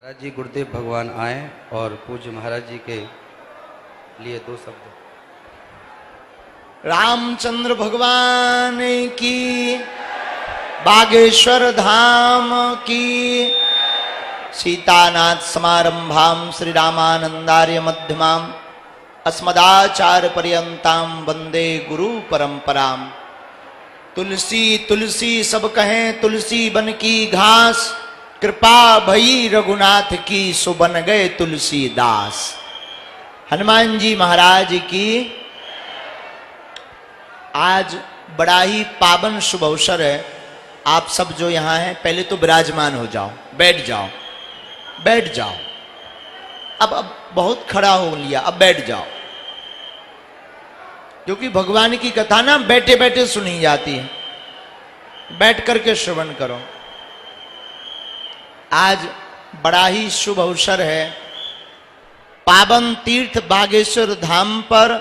महाराज जी गुरुदेव भगवान आए और पूज्य महाराज जी के लिए दो शब्द। रामचंद्र भगवान की, बागेश्वर धाम की, सीतानाथ समारंभाम श्री रामानंदार्य मध्यमाम अस्मदाचार्य पर्यंताम वंदे गुरु परंपराम। तुलसी तुलसी सब कहें तुलसी बन की घास, कृपा भई रघुनाथ की सो बन गए तुलसीदास। हनुमान जी महाराज की आज बड़ा ही पावन शुभ अवसर है। आप सब जो यहाँ हैं पहले तो विराजमान हो जाओ, बैठ जाओ, बैठ जाओ। अब बहुत खड़ा हो लिया, अब बैठ जाओ, क्योंकि भगवान की कथा ना बैठे बैठे सुनी जाती है। बैठ करके श्रवण करो। आज बड़ा ही शुभ अवसर है। पावन तीर्थ बागेश्वर धाम पर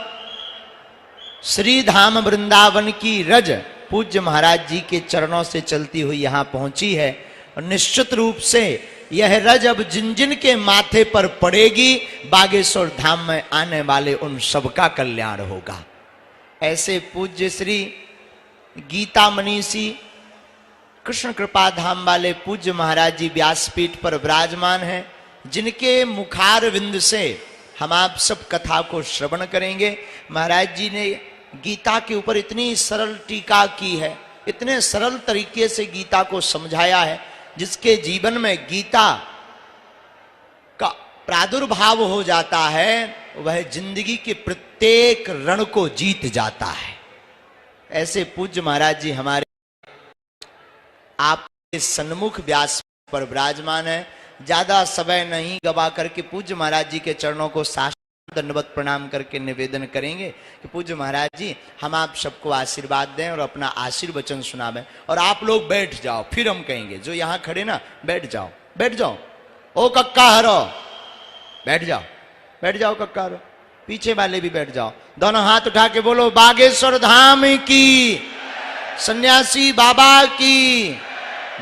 श्री धाम वृंदावन की रज पूज्य महाराज जी के चरणों से चलती हुई यहां पहुंची है। और निश्चित रूप से यह रज अब जिन जिन के माथे पर पड़ेगी, बागेश्वर धाम में आने वाले उन सबका कल्याण होगा। ऐसे पूज्य श्री गीता मनीषी कृष्ण कृपा धाम वाले पूज्य महाराज जी व्यासपीठ पर विराजमान हैं, जिनके मुखार विंद से हम आप सब कथा को श्रवण करेंगे। महाराज जी ने गीता के ऊपर इतनी सरल टीका की है, इतने सरल तरीके से गीता को समझाया है, जिसके जीवन में गीता का प्रादुर्भाव हो जाता है, वह जिंदगी के प्रत्येक रण को जीत जाता है। ऐसे पूज्य महाराज जी हमारे आपके सन्मुख व्यास पर विराजमान है। ज्यादा समय नहीं गवा करके पूज्य महाराज जी के चरणों को साष्टांग दंडवत प्रणाम करके निवेदन करेंगे कि पूज्य महाराज जी हम आप सबको आशीर्वाद दें और अपना आशीर्वचन सुनावें। और आप लोग बैठ जाओ, फिर हम कहेंगे। जो यहाँ खड़े ना, बैठ जाओ, बैठ जाओ। ओ कक्का हरो, बैठ जाओ, बैठ जाओ कक्का हरो। पीछे वाले भी बैठ जाओ। दोनों हाथ उठा के बोलो बागेश्वर धाम की, सन्यासी बाबा की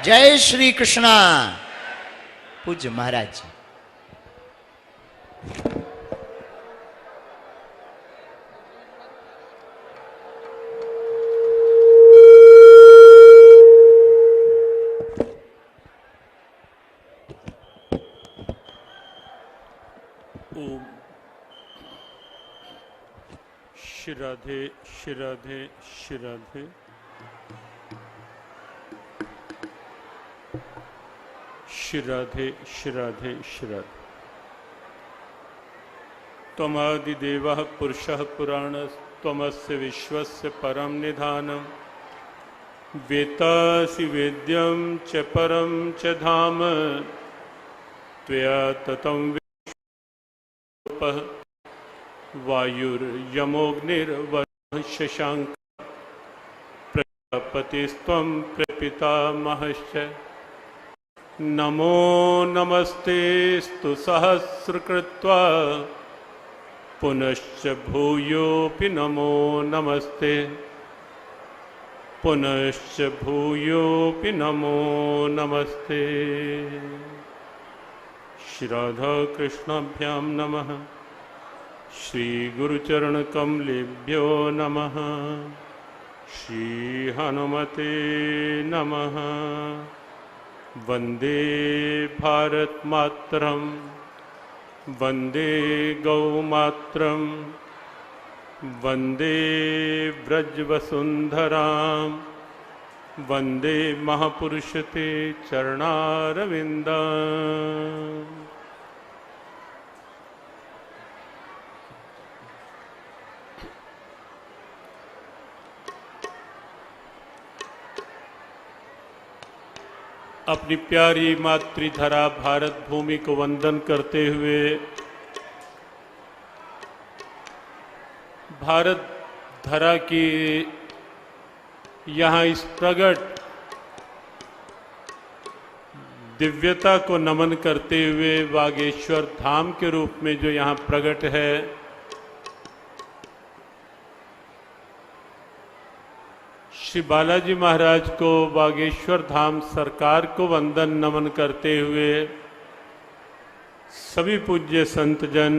जय श्री कृष्णा। पूज्य महाराज जी ओम श्रद्धे श्रद्धे श्रद्धे। श्रद्धे श्रद्धे श्रद्धे। त्वमादिदेवः पुरुषः पुराणः त्वमस्य विश्वस्य परम निधानम्। वेत्तासि वेद्यं च परं च धाम, त्वया ततं विश्वोपः। वायुर्यमोऽग्निर्वरुणः शशाङ्कः, प्रजापतिस्त्वं प्रपितामहश्च। नमो नमस्तेस्तु सहस्रकृत्वा, पुनश्च भूयोऽपि नमो नमस्ते, पुनश्च भूयोऽपि नमो नमस्ते। श्राद्ध कृष्णाभ्यां नमः। श्री गुरुचरणकमलेभ्यो नमः। श्री हनुमते नमः। वंदे भारत मातरम, वंदे गौ मातरम, वंदे व्रजवसुंधराम, वंदे महापुरुष ते चरणारविंदम्। अपनी प्यारी मातृधरा भारत भूमि को वंदन करते हुए भारत धरा की यहाँ इस प्रगट दिव्यता को नमन करते हुए बागेश्वर धाम के रूप में जो यहाँ प्रगट है, श्री बालाजी महाराज को, बागेश्वर धाम सरकार को वंदन नमन करते हुए सभी पूज्य संतजन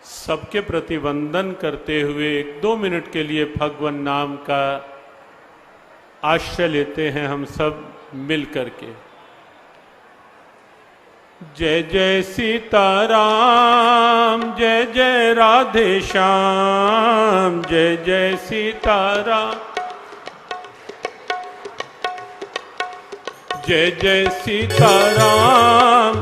सबके प्रति वंदन करते हुए 1-2 मिनट के लिए भगवान नाम का आश्रय लेते हैं हम सब मिल करके। जय जय सीताराम, जय जय राधे श्याम, जय जय सीताराम, जय जय सीताराम,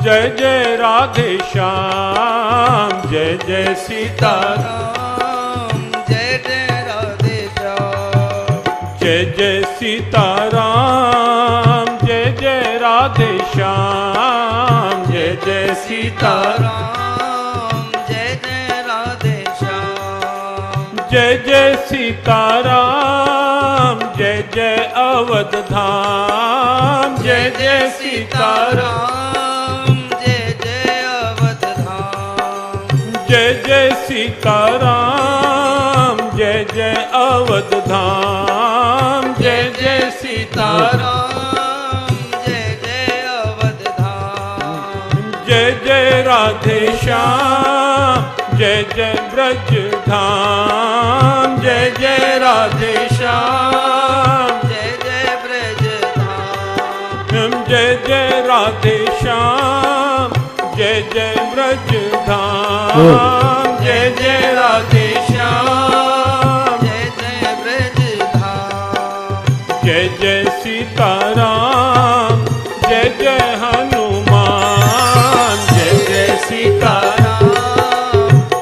जय जय राधे श्याम, जय जय सीताराम, जय जय राधे श्याम, जय जय सीताराम, जय जय राधे श्याम, जय जय सीताराम, जय जय राधे श्याम, जय जय सीताराम, जय जय अवध धाम, जय जय सीताराम, जय जय अवध धाम, जय जय सीताराम, जय जय अवध धाम, जय जय सीताराम, जय जय अवध धाम, जय जय राधे श्याम, जय जय ब्रज धाम, जय जय राधे श्याम, जय जय ब्रज धाम, जय जय राधे श्याम, जय जय ब्रज धाम, जय जय राधे श्याम, जय जय ब्रज धाम, जय जय सीताराम, जय जय हनुमान, जय जय सीताराम,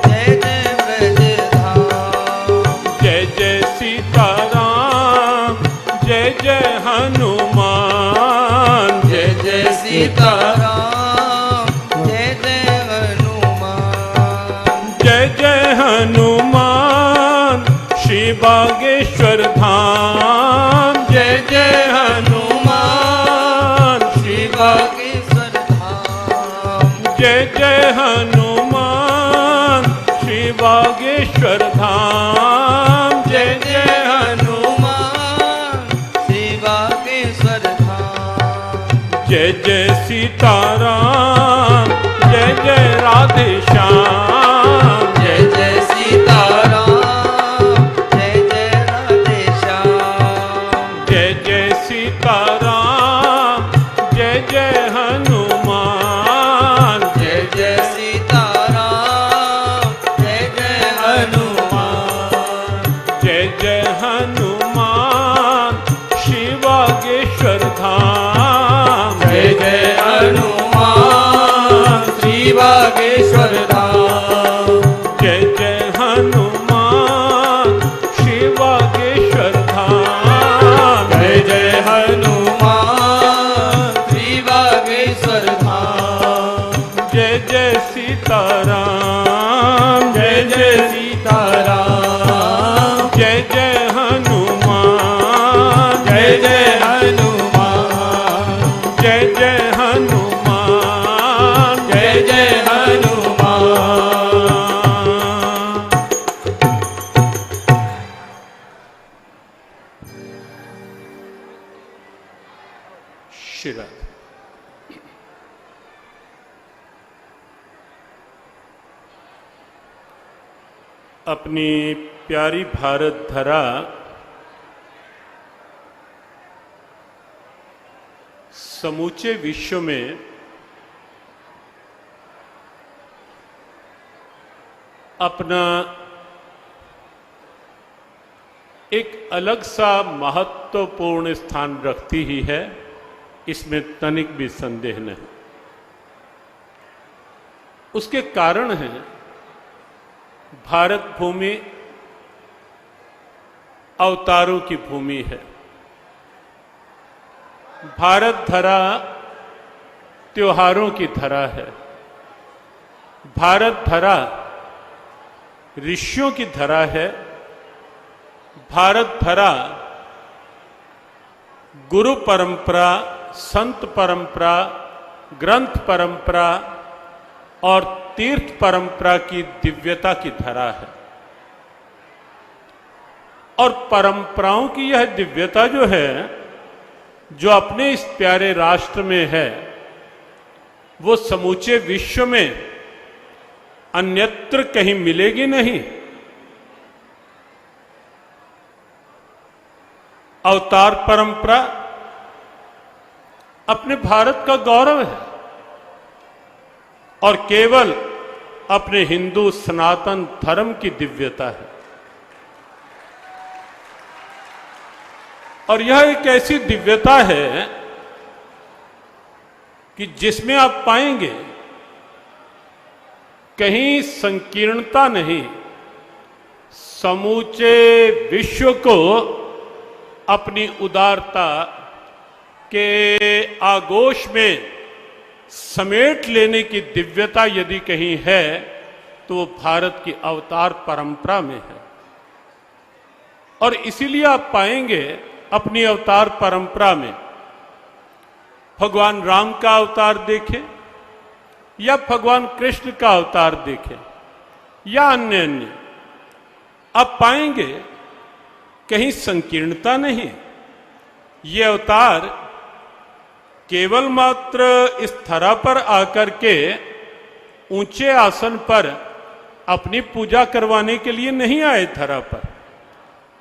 जय जय ब्रज धाम, जय जय सीताराम, जय जय हनुमान, जय जय सीताराम, जय जय हनुमान, जय जय हनुमान, श्री बागेश्वर धाम, जय जय हनुमान, श्री बागेश्वर धाम, जय जय हनुमान, श्री बागेश्वर धाम, जय जय हनुमान, श्री बागेश्वर धाम, जय जय सीताराम, जय जय राधे श्याम, जय जय सीताराम, जय जय राधे श्याम, जय जय सीताराम, जय जय हनुमान, जय जय सीताराम, जय जय हनुमान, जय जय हनुमान, श्री बागेश्वर धाम, जय जय हनुमान, श्री बागेश्वर धाम, जय जय हनुमान, श्री बागेश्वर धाम, जय जय हनुमान, श्री बागेश्वर धाम, जय जय सीताराम, जय जय सीताराम, जय जय हनुमान, जय जय हनुमान, जय जय हनुमान, जय जय हनुमान। शिरा अपनी प्यारी भारत धरा समूचे विश्व में अपना एक अलग सा महत्वपूर्ण स्थान रखती ही है, इसमें तनिक भी संदेह नहीं। उसके कारण है भारत भूमि अवतारों की भूमि है। भारत धरा त्योहारों की धरा है। भारत धरा ऋषियों की धरा है। भारत धरा गुरु परंपरा, संत परंपरा, ग्रंथ परंपरा और तीर्थ परंपरा की दिव्यता की धरा है। और परंपराओं की यह दिव्यता जो है, जो अपने इस प्यारे राष्ट्र में है, वो समूचे विश्व में अन्यत्र कहीं मिलेगी नहीं। अवतार परंपरा अपने भारत का गौरव है और केवल अपने हिंदू सनातन धर्म की दिव्यता है। और यह एक ऐसी दिव्यता है कि जिसमें आप पाएंगे कहीं संकीर्णता नहीं, समूचे विश्व को अपनी उदारता के आगोश में समेट लेने की दिव्यता यदि कहीं है तो वो भारत की अवतार परंपरा में है। और इसीलिए आप पाएंगे अपनी अवतार परंपरा में भगवान राम का अवतार देखें या भगवान कृष्ण का अवतार देखें या अन्य अन्य, आप पाएंगे कहीं संकीर्णता नहीं। ये अवतार केवल मात्र इस धरा पर आकर के ऊंचे आसन पर अपनी पूजा करवाने के लिए नहीं आए धरा पर,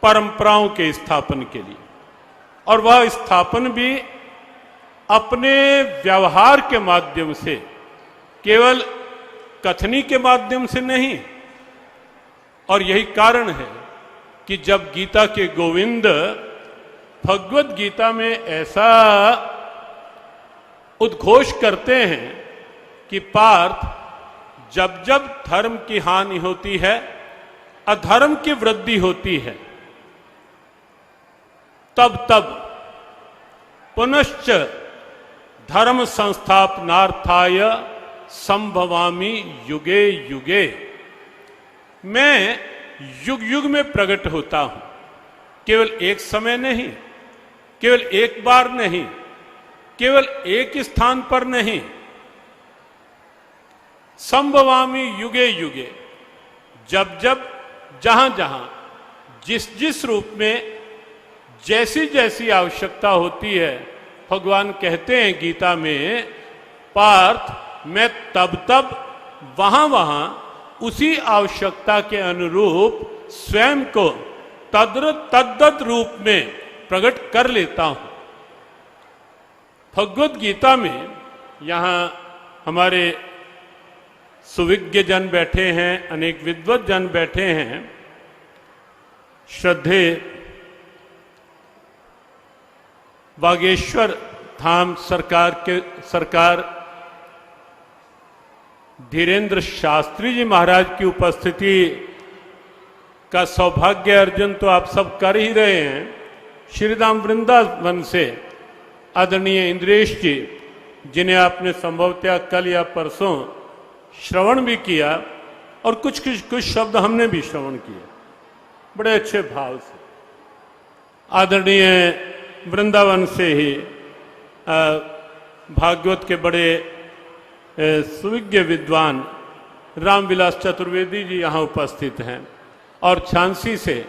परंपराओं के स्थापन के लिए। और वह स्थापन भी अपने व्यवहार के माध्यम से, केवल कथनी के माध्यम से नहीं। और यही कारण है कि जब गीता के गोविंद भगवत गीता में ऐसा उद्घोष करते हैं कि पार्थ, जब जब धर्म की हानि होती है, अधर्म की वृद्धि होती है, तब तब पुनश्च धर्म संस्थापनार्थाय संभवामि युगे युगे। मैं युग युग में प्रकट होता हूं, केवल एक समय नहीं, केवल एक बार नहीं, केवल एक स्थान पर नहीं, संभवामि युगे युगे। जब जब, जहां जहां, जिस जिस रूप में जैसी जैसी आवश्यकता होती है, भगवान कहते हैं गीता में, पार्थ मैं तब तब वहां वहां उसी आवश्यकता के अनुरूप स्वयं को तद्दत रूप में प्रकट कर लेता हूं। भगवत गीता में यहां हमारे सुविज्ञ जन बैठे हैं, अनेक विद्वत जन बैठे हैं, श्रद्धे बागेश्वर धाम सरकार धीरेन्द्र शास्त्री जी महाराज की उपस्थिति का सौभाग्य अर्जन तो आप सब कर ही रहे हैं। श्रीधाम वृंदावन से आदरणीय इंद्रेश जी, जिन्हें आपने संभवतः कल या परसों श्रवण भी किया, और कुछ शब्द हमने भी श्रवण किए बड़े अच्छे भाव से। आदरणीय वृंदावन से ही भागवत के बड़े सुविज्ञ विद्वान रामविलास चतुर्वेदी जी यहाँ उपस्थित हैं, और झांसी से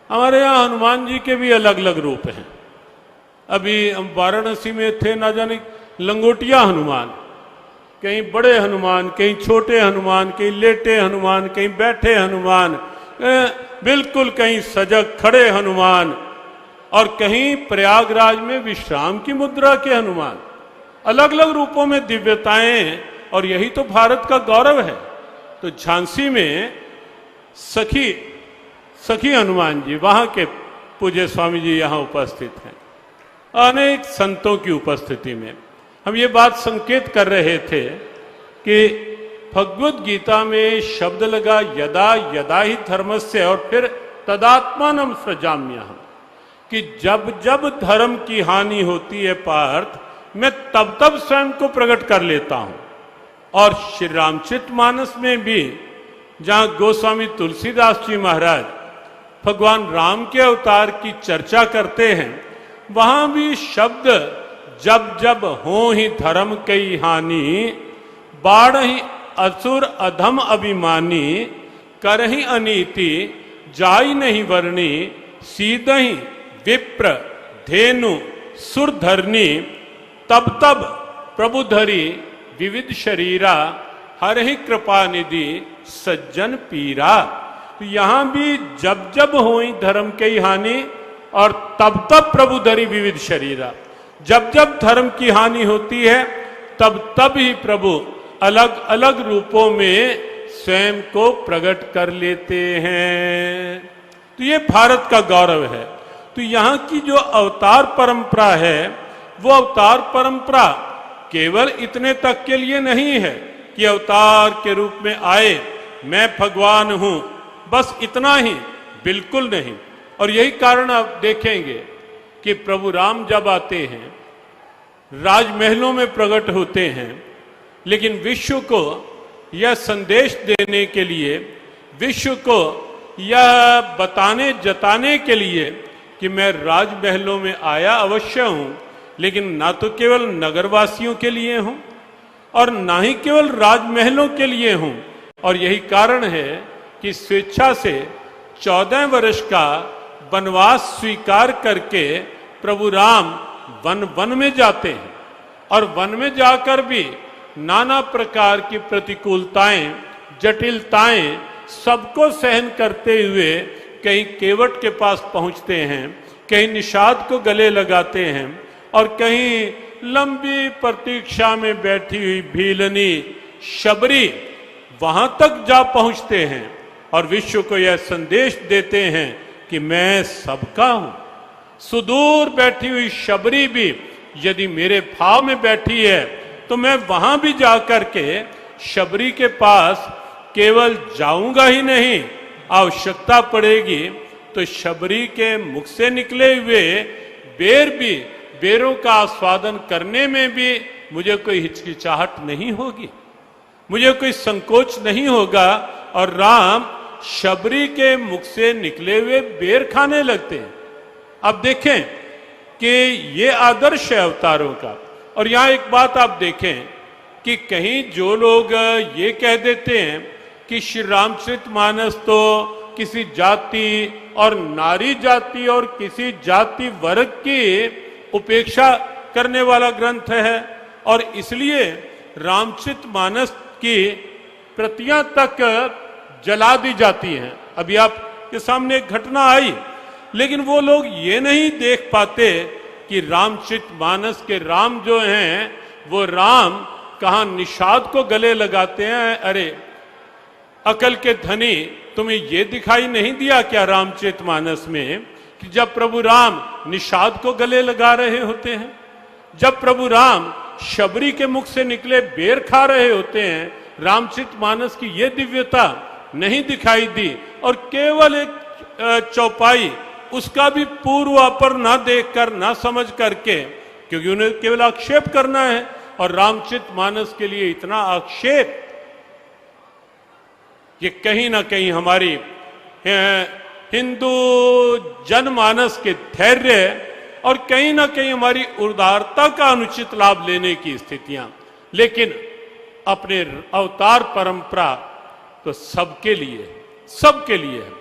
हमारे यहाँ हनुमान जी के भी अलग अलग रूप हैं। अभी हम वाराणसी में थे, ना जाने लंगोटिया हनुमान, कहीं बड़े हनुमान, कहीं छोटे हनुमान, कहीं लेटे हनुमान, कहीं बैठे हनुमान, बिल्कुल कहीं सजग खड़े हनुमान, और कहीं प्रयागराज में विश्राम की मुद्रा के हनुमान। अलग अलग रूपों में दिव्यताएं, और यही तो भारत का गौरव है। तो झांसी में सखी हनुमान जी, वहां के पूज्य स्वामी जी यहाँ उपस्थित हैं, अनेक संतों की उपस्थिति में। हम ये बात संकेत कर रहे थे कि भगवत गीता में शब्द लगा यदा यदा ही धर्मस्य, और फिर तदात्मानं सृजाम्यहम्, कि जब जब धर्म की हानि होती है पार्थ, मैं तब तब स्वयं को प्रकट कर लेता हूं। और श्री रामचरितमानस में भी, जहां गोस्वामी तुलसीदास जी महाराज भगवान राम के अवतार की चर्चा करते हैं, वहां भी शब्द जब जब हो ही धर्म कई हानि, बाढ़ ही असुर अधम अभिमानी, करहि अनीति जाई नहीं वर्णी, सीधहि विप्र धेनु सुरधरनी, तब तब प्रभु धरी विविध शरीरा, हर ही कृपा निधि सज्जन पीरा। तो यहां भी जब जब हुई धर्म की हानि और तब तब प्रभु धरी विविध शरीरा। जब जब धर्म की हानि होती है तब तब ही प्रभु अलग अलग रूपों में स्वयं को प्रकट कर लेते हैं। तो ये भारत का गौरव है। तो यहां की जो अवतार परंपरा है वो अवतार परंपरा केवल इतने तक के लिए नहीं है कि अवतार के रूप में आए, मैं भगवान हूं, बस इतना ही, बिल्कुल नहीं। और यही कारण आप देखेंगे कि प्रभु राम जब आते हैं राजमहलों में प्रकट होते हैं, लेकिन विश्व को यह संदेश देने के लिए, विश्व को यह बताने जताने के लिए कि मैं राजमहलों में आया अवश्य हूं, लेकिन ना तो केवल नगरवासियों के लिए हूं और ना ही केवल राजमहलों के लिए हूं। और यही कारण है कि स्वेच्छा से 14 वर्ष का वनवास स्वीकार करके प्रभु राम वन वन में जाते हैं और वन में जाकर भी नाना प्रकार की प्रतिकूलताएं, जटिलताएं सबको सहन करते हुए कहीं केवट के पास पहुंचते हैं, कहीं निषाद को गले लगाते हैं और कहीं लंबी प्रतीक्षा में बैठी हुई भीलनी शबरी वहां तक जा पहुंचते हैं और विश्व को यह संदेश देते हैं कि मैं सबका हूं। सुदूर बैठी हुई शबरी भी यदि मेरे भाव में बैठी है तो मैं वहां भी जाकर के शबरी के पास केवल जाऊंगा ही नहीं, आवश्यकता पड़ेगी तो शबरी के मुख से निकले हुए बेरों का आस्वादन करने में भी मुझे कोई हिचकिचाहट नहीं होगी, मुझे कोई संकोच नहीं होगा। और राम शबरी के मुख से निकले हुए बेर खाने लगते हैं। अब देखें कि ये आदर्श है अवतारों का। और यहां एक बात आप देखें कि कहीं जो लोग ये कह देते हैं कि श्री रामचरितमानस तो किसी जाति और नारी जाति और किसी जाति वर्ग की उपेक्षा करने वाला ग्रंथ है और इसलिए रामचरितमानस की प्रतियां तक जला दी जाती हैं। अभी आपके सामने एक घटना आई, लेकिन वो लोग ये नहीं देख पाते कि रामचरितमानस के राम जो हैं वो राम कहां निषाद को गले लगाते हैं। अरे अकल के धनी, तुम्हें ये दिखाई नहीं दिया क्या रामचरितमानस में कि जब प्रभु राम निषाद को गले लगा रहे होते हैं, जब प्रभु राम शबरी के मुख से निकले बेर खा रहे होते हैं, रामचरितमानस की ये दिव्यता नहीं दिखाई दी और केवल एक चौपाई उसका भी पूर्वापर ना देखकर, ना समझ करके, क्योंकि उन्हें केवल आक्षेप करना है और रामचरितमानस के लिए इतना आक्षेप ये कहीं ना कहीं हमारी हिंदू जनमानस के धैर्य और कहीं ना कहीं हमारी उदारता का अनुचित लाभ लेने की स्थितियां। लेकिन अपने अवतार परंपरा तो सबके लिए, सबके लिए है।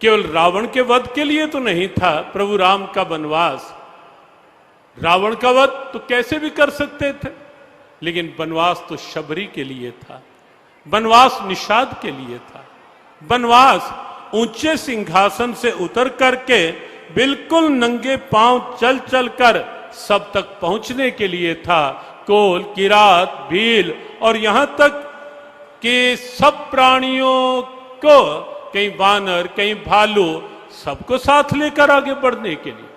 केवल रावण के वध के लिए तो नहीं था प्रभु राम का वनवास। रावण का वध तो कैसे भी कर सकते थे, लेकिन वनवास तो शबरी के लिए था, वनवास निषाद के लिए था। वनवास ऊंचे सिंहासन से उतर करके बिल्कुल नंगे पांव चल चल कर सब तक पहुंचने के लिए था। कोल, किरात, भील और यहां तक कि सब प्राणियों को, कहीं वानर, कहीं भालू, सबको साथ लेकर आगे बढ़ने के लिए।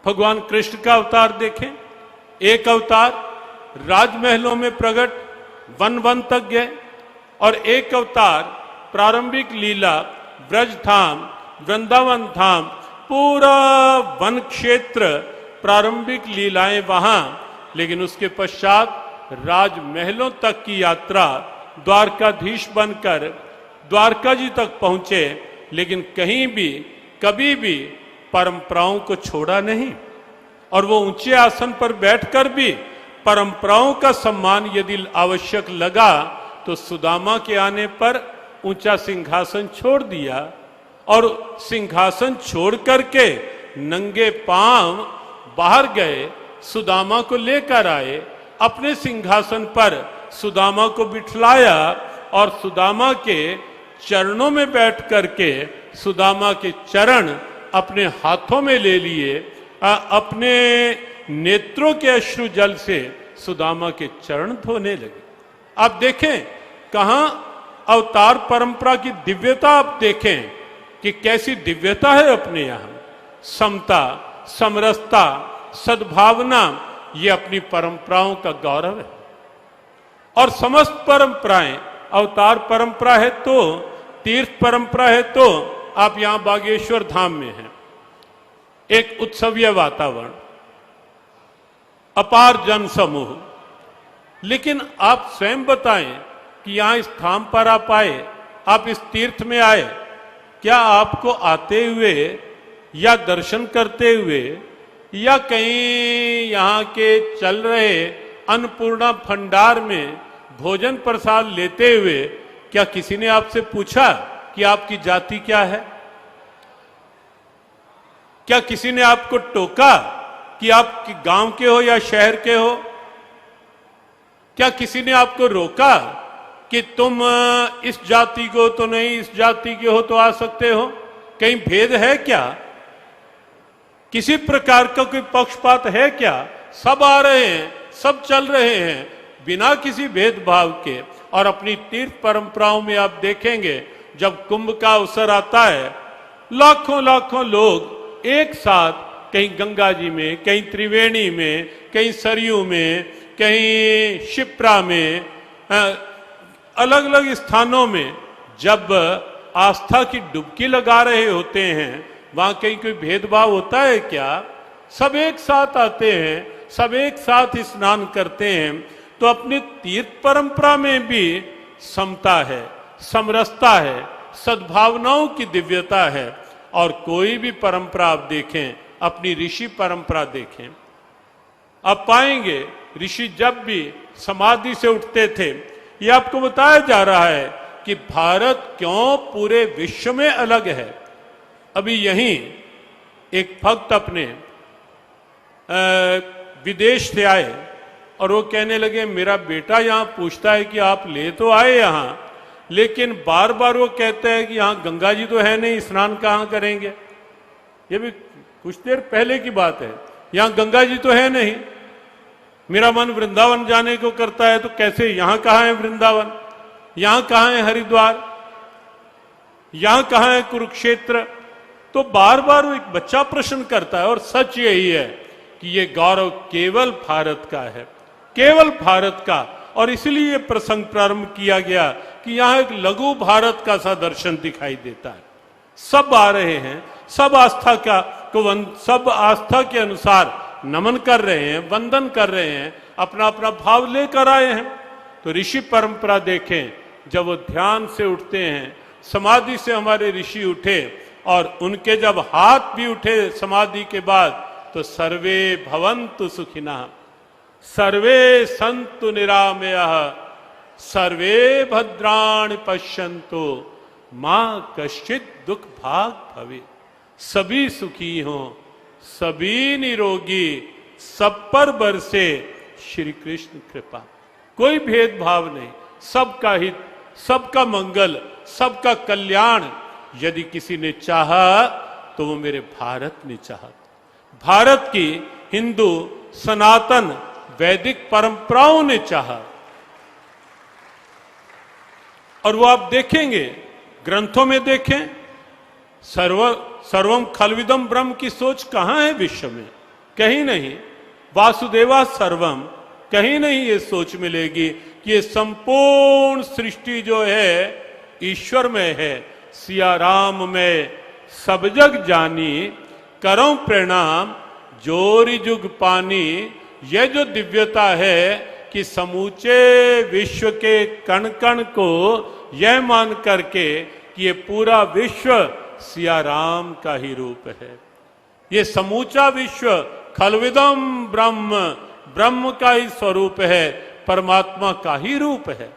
भगवान कृष्ण का अवतार देखें, एक अवतार राजमहलों में प्रकट, वन वन तक गए, और एक अवतार प्रारंभिक लीला ब्रज धाम, वृंदावन धाम, पूरा वन क्षेत्र, प्रारंभिक लीलाएं वहां, लेकिन उसके पश्चात राजमहलों तक की यात्रा, द्वारकाधीश बनकर द्वारका जी तक पहुंचे, लेकिन कहीं भी कभी भी परंपराओं को छोड़ा नहीं। और वो ऊंचे आसन पर बैठकर भी परंपराओं का सम्मान यदि आवश्यक लगा तो सुदामा के आने पर ऊंचा सिंहासन छोड़ दिया और सिंहासन छोड़ करके नंगे पांव बाहर गए, सुदामा को लेकर आए, अपने सिंहासन पर सुदामा को बिठलाया और सुदामा के चरणों में बैठ करके सुदामा के चरण अपने हाथों में ले लिए, अपने नेत्रों के अश्रु जल से सुदामा के चरण धोने लगे। आप देखें कहां अवतार परंपरा की दिव्यता, आप देखें कि कैसी दिव्यता है अपने यहां। समता, समरसता, सद्भावना, ये अपनी परंपराओं का गौरव है। और समस्त परंपराएं, अवतार परंपरा है तो, तीर्थ परंपरा है तो, आप यहां बागेश्वर धाम में हैं, एक उत्सवीय वातावरण, अपार जन समूह, लेकिन आप स्वयं बताएं कि यहां इस धाम पर आप आए, आप इस तीर्थ में आए, क्या आपको आते हुए या दर्शन करते हुए या कहीं यहां के चल रहे अन्नपूर्णा भंडार में भोजन प्रसाद लेते हुए क्या किसी ने आपसे पूछा कि आपकी जाति क्या है? क्या किसी ने आपको टोका कि आप गांव के हो या शहर के हो? क्या किसी ने आपको रोका कि तुम इस जाति को तो नहीं, इस जाति के हो तो आ सकते हो? कहीं भेद है क्या? किसी प्रकार का कोई पक्षपात है क्या? सब आ रहे हैं, सब चल रहे हैं बिना किसी भेदभाव के। और अपनी तीर्थ परंपराओं में आप देखेंगे जब कुंभ का अवसर आता है, लाखों लाखों लोग एक साथ, कहीं गंगा जी में, कहीं त्रिवेणी में, कहीं सरयू में, कहीं शिप्रा में, अलग अलग स्थानों में जब आस्था की डुबकी लगा रहे होते हैं, वहां कहीं कोई भेदभाव होता है क्या? सब एक साथ आते हैं, सब एक साथ स्नान करते हैं। तो अपनी तीर्थ परंपरा में भी समता है, समरसता है, सद्भावनाओं की दिव्यता है। और कोई भी परंपरा आप देखें, अपनी ऋषि परंपरा देखें, आप पाएंगे ऋषि जब भी समाधि से उठते थे, ये आपको बताया जा रहा है कि भारत क्यों पूरे विश्व में अलग है। अभी यहीं एक भक्त अपने विदेश से आए और वो कहने लगे, मेरा बेटा यहां पूछता है कि आप ले तो आए यहां, लेकिन बार बार वो कहते हैं कि यहां गंगा जी तो है नहीं, स्नान कहां करेंगे? ये भी कुछ देर पहले की बात है। यहां गंगा जी तो है नहीं, मेरा मन वृंदावन जाने को करता है, तो कैसे, यहां कहां है वृंदावन, यहां कहां है हरिद्वार, यहां कहां है कुरुक्षेत्र? तो बार बार वो एक बच्चा प्रश्न करता है। और सच यही है कि ये गौरव केवल भारत का है, केवल भारत का। और इसलिए ये प्रसंग प्रारंभ किया गया कि यहां एक लघु भारत का सा दर्शन दिखाई देता है। सब आ रहे हैं, सब आस्था का सब आस्था के अनुसार नमन कर रहे हैं, वंदन कर रहे हैं, अपना अपना भाव लेकर आए हैं। तो ऋषि परंपरा देखें, जब वो ध्यान से उठते हैं, समाधि से हमारे ऋषि उठे और उनके जब हाथ भी उठे समाधि के बाद, तो सर्वे भवन्तु सुखिनः, सर्वे सन्तु निरामयः, सर्वे भद्राणि पश्यन्तु मां कश्चित् दुख भाग भवे। सभी सुखी हों, सभी निरोगी, सब पर बरसे श्री कृष्ण कृपा। कोई भेदभाव नहीं, सबका हित, सबका मंगल, सबका कल्याण यदि किसी ने चाहा तो वो मेरे भारत ने चाहा। भारत की हिंदू सनातन वैदिक परंपराओं ने चाहा। और वो आप देखेंगे, ग्रंथों में देखें, सर्वम खलविदम ब्रह्म की सोच कहां है विश्व में? कहीं नहीं। वासुदेवा सर्वम, कहीं नहीं ये सोच मिलेगी कि ये संपूर्ण सृष्टि जो है ईश्वर में है। सिया राम में सब जग जानी, करो प्रणाम जोरी जुग पानी। यह जो दिव्यता है कि समूचे विश्व के कण कण को यह मान करके कि ये पूरा विश्व सिया राम का ही रूप है, ये समूचा विश्व खलविदम ब्रह्म, ब्रह्म का ही स्वरूप है, परमात्मा का ही रूप है।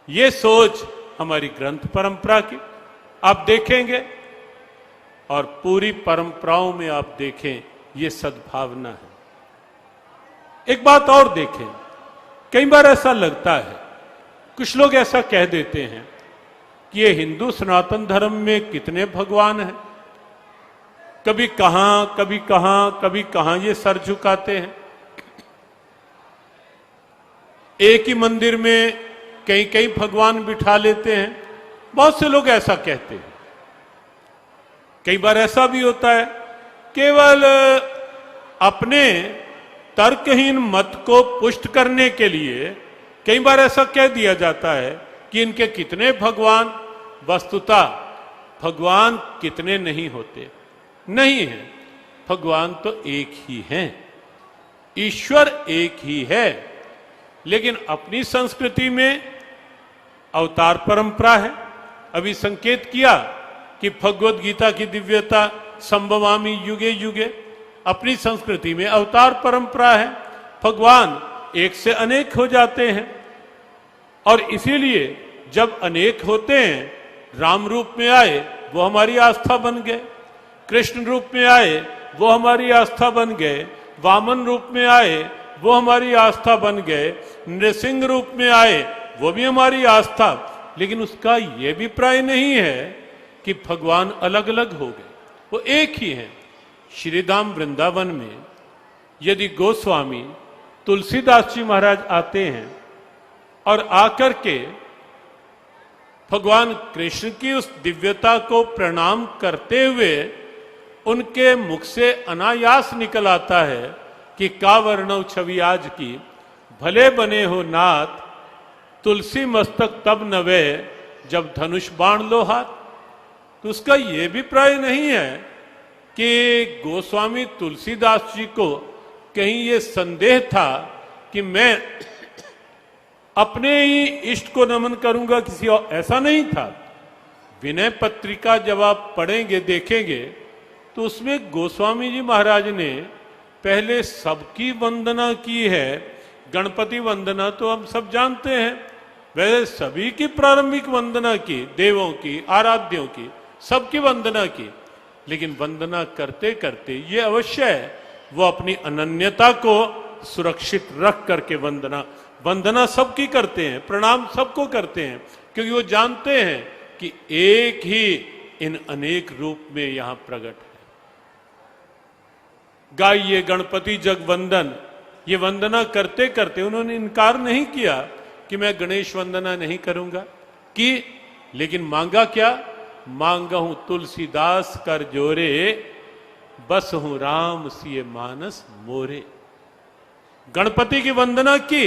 ये सोच हमारी ग्रंथ परंपरा की आप देखेंगे, और पूरी परंपराओं में आप देखें ये सद्भावना है। एक बात और देखें, कई बार ऐसा लगता है, कुछ लोग ऐसा कह देते हैं कि ये हिंदू सनातन धर्म में कितने भगवान हैं, कभी कहां कभी कहां कभी कहां ये सर झुकाते हैं। एक ही मंदिर में कई कई भगवान बिठा लेते हैं, बहुत से लोग ऐसा कहते हैं। कई बार ऐसा भी होता है, केवल अपने तर्कहीन मत को पुष्ट करने के लिए कई बार ऐसा कह दिया जाता है कि इनके कितने भगवान, वस्तुतः भगवान कितने नहीं होते, नहीं है, भगवान तो एक ही हैं, ईश्वर एक ही है। लेकिन अपनी संस्कृति में अवतार परंपरा है। अभी संकेत किया कि भगवत गीता की दिव्यता संभवामी युगे युगे, अपनी संस्कृति में अवतार परंपरा है, भगवान एक से अनेक हो जाते हैं। और इसीलिए जब अनेक होते हैं, राम रूप में आए वो हमारी आस्था बन गए, कृष्ण रूप में आए वो हमारी आस्था बन गए, वामन रूप में आए वो हमारी आस्था बन गए, नृसिंह रूप में आए वो भी हमारी आस्था। लेकिन उसका यह अभिप्राय नहीं है कि भगवान अलग अलग हो गए, वो एक ही हैं। श्रीधाम वृंदावन में यदि गोस्वामी तुलसीदास जी महाराज आते हैं और आकर के भगवान कृष्ण की उस दिव्यता को प्रणाम करते हुए उनके मुख से अनायास निकल आता है कि का वर्णव छवि आज की, भले बने हो नाथ, तुलसी मस्तक तब नवे, जब धनुष बाण लो हाथ। तो उसका यह भी प्राय नहीं है कि गोस्वामी तुलसीदास जी को कहीं ये संदेह था कि मैं अपने ही इष्ट को नमन करूंगा किसी और, ऐसा नहीं था। विनय पत्रिका जब आप पढ़ेंगे देखेंगे तो उसमें गोस्वामी जी महाराज ने पहले सबकी वंदना की है। गणपति वंदना तो हम सब जानते हैं, वैसे सभी की प्रारंभिक वंदना की, देवों की, आराध्यों की, सबकी वंदना की। लेकिन वंदना करते करते ये अवश्य है वो अपनी अनन्यता को सुरक्षित रख करके वंदना सबकी करते हैं, प्रणाम सबको करते हैं, क्योंकि वो जानते हैं कि एक ही इन अनेक रूप में यहां प्रकट है। गाइए गणपति जग वंदन, ये वंदना करते करते उन्होंने इनकार नहीं किया कि मैं गणेश वंदना नहीं करूंगा कि, लेकिन मांगा क्या? मांगा हूं तुलसीदास कर जोरे, बस हूं राम सिए मानस मोरे। गणपति की वंदना की,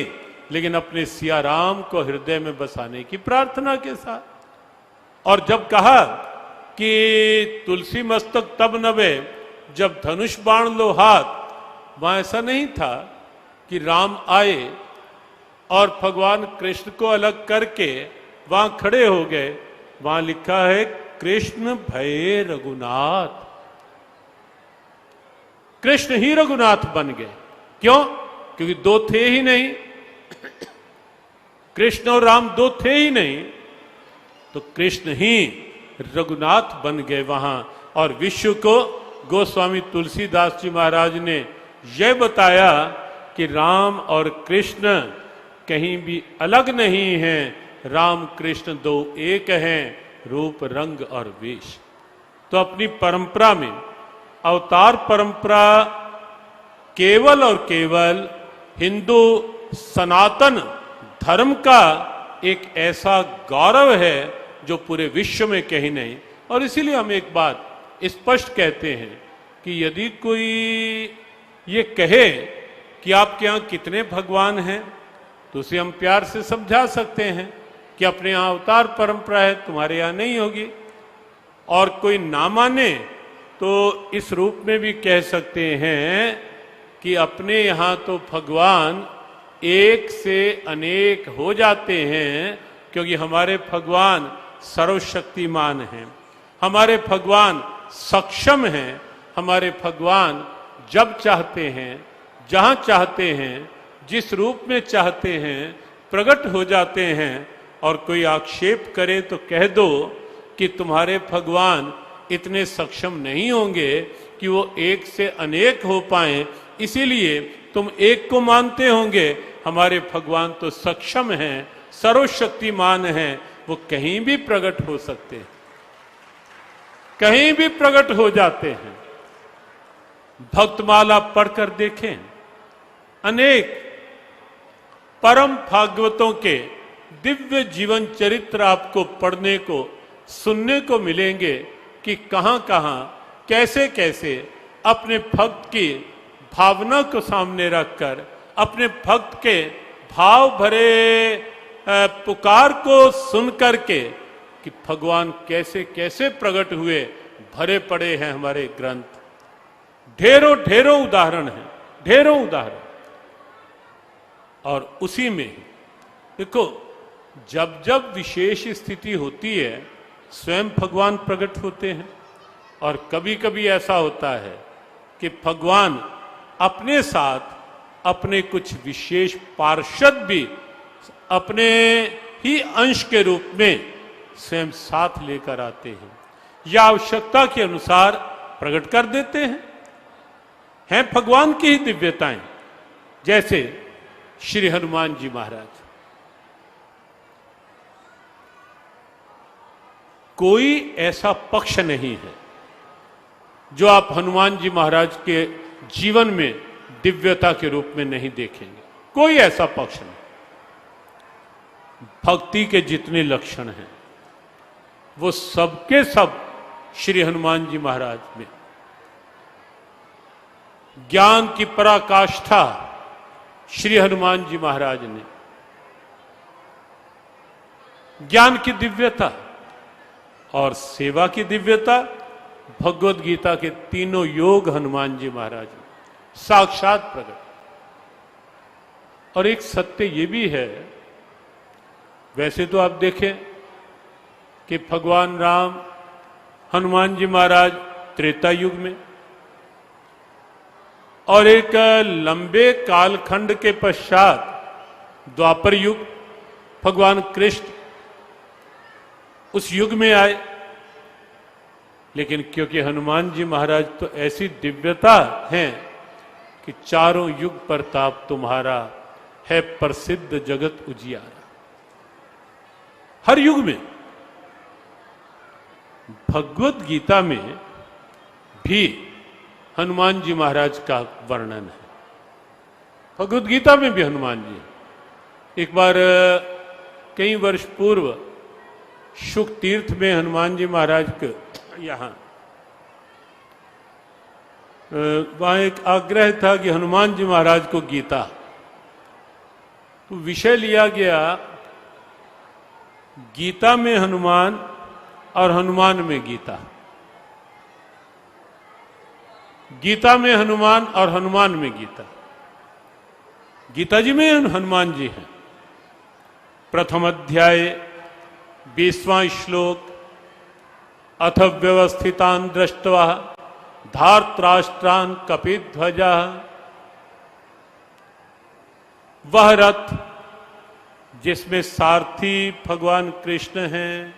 लेकिन अपने सिया राम को हृदय में बसाने की प्रार्थना के साथ। और जब कहा कि तुलसी मस्तक तब नवे, जब धनुष बाण लो हाथ, वहां ऐसा नहीं था कि राम आए और भगवान कृष्ण को अलग करके वहां खड़े हो गए। वहां लिखा है कृष्ण भय रघुनाथ, कृष्ण ही रघुनाथ बन गए। क्यों? क्योंकि दो थे ही नहीं, कृष्ण और राम दो थे ही नहीं, तो कृष्ण ही रघुनाथ बन गए वहां। और विश्व को गोस्वामी तुलसीदास जी महाराज ने यह बताया कि राम और कृष्ण कहीं भी अलग नहीं हैं, राम कृष्ण दो एक हैं, रूप रंग और वेश। तो अपनी परंपरा में अवतार परंपरा केवल और केवल हिंदू सनातन धर्म का एक ऐसा गौरव है जो पूरे विश्व में कहीं नहीं। और इसीलिए हम एक बात स्पष्ट कहते हैं कि यदि कोई ये कहे कि आपके यहां कितने भगवान हैं, तो उसे हम प्यार से समझा सकते हैं कि अपने यहां अवतार परंपरा है, तुम्हारे यहां नहीं होगी। और कोई ना माने तो इस रूप में भी कह सकते हैं कि अपने यहां तो भगवान एक से अनेक हो जाते हैं, क्योंकि हमारे भगवान सर्वशक्तिमान हैं, हमारे भगवान सक्षम हैं, हमारे भगवान जब चाहते हैं, जहां चाहते हैं, जिस रूप में चाहते हैं प्रकट हो जाते हैं। और कोई आक्षेप करे तो कह दो कि तुम्हारे भगवान इतने सक्षम नहीं होंगे कि वो एक से अनेक हो पाए, इसीलिए तुम एक को मानते होंगे, हमारे भगवान तो सक्षम हैं, सर्वशक्तिमान हैं, वो कहीं भी प्रकट हो सकते हैं, कहीं भी प्रकट हो जाते हैं। भक्तमाला पढ़कर देखें, अनेक परम भागवतों के दिव्य जीवन चरित्र आपको पढ़ने को, सुनने को मिलेंगे कि कहां कहां कैसे कैसे अपने भक्त की भावना को सामने रखकर, अपने भक्त के भाव भरे पुकार को सुन करके कि भगवान कैसे कैसे प्रकट हुए, भरे पड़े हैं हमारे ग्रंथ। ढेरों ढेरों उदाहरण हैं, ढेरों उदाहरण। और उसी में देखो, जब जब विशेष स्थिति होती है स्वयं भगवान प्रकट होते हैं, और कभी कभी ऐसा होता है कि भगवान अपने साथ अपने कुछ विशेष पार्षद भी अपने ही अंश के रूप में स्वयं साथ लेकर आते हैं, या आवश्यकता के अनुसार प्रकट कर देते हैं भगवान की ही दिव्यताएं। जैसे श्री हनुमान जी महाराज, कोई ऐसा पक्ष नहीं है जो आप हनुमान जी महाराज के जीवन में दिव्यता के रूप में नहीं देखेंगे, कोई ऐसा पक्ष नहीं। भक्ति के जितने लक्षण हैं वो सबके सब श्री हनुमान जी महाराज में। ज्ञान की पराकाष्ठा श्री हनुमान जी महाराज ने, ज्ञान की दिव्यता और सेवा की दिव्यता, भगवत गीता के तीनों योग हनुमान जी महाराज ने साक्षात प्रकट। और एक सत्य ये भी है, वैसे तो आप देखें कि भगवान राम, हनुमान जी महाराज त्रेता युग में, और एक लंबे कालखंड के पश्चात द्वापर युग भगवान कृष्ण उस युग में आए। लेकिन क्योंकि हनुमान जी महाराज तो ऐसी दिव्यता हैं कि चारों युग प्रताप तुम्हारा है प्रसिद्ध जगत उजियारा। हर युग में भगवत गीता में भी हनुमान जी महाराज का वर्णन है। भगवत गीता में भी हनुमान जी। एक बार कई वर्ष पूर्व शुक तीर्थ में हनुमान जी महाराज के यहाँ वहां एक आग्रह था कि हनुमान जी महाराज को गीता, तो विषय लिया गया गीता में हनुमान और हनुमान में गीता, गीता में हनुमान और हनुमान में गीता। गीता जी में हनुमान जी हैं। प्रथम अध्याय 20वां श्लोक, अथ व्यवस्थितान दृष्ट्वा धार्तराष्ट्रान कपिध्वजा, वह रथ जिसमें सारथी भगवान कृष्ण हैं,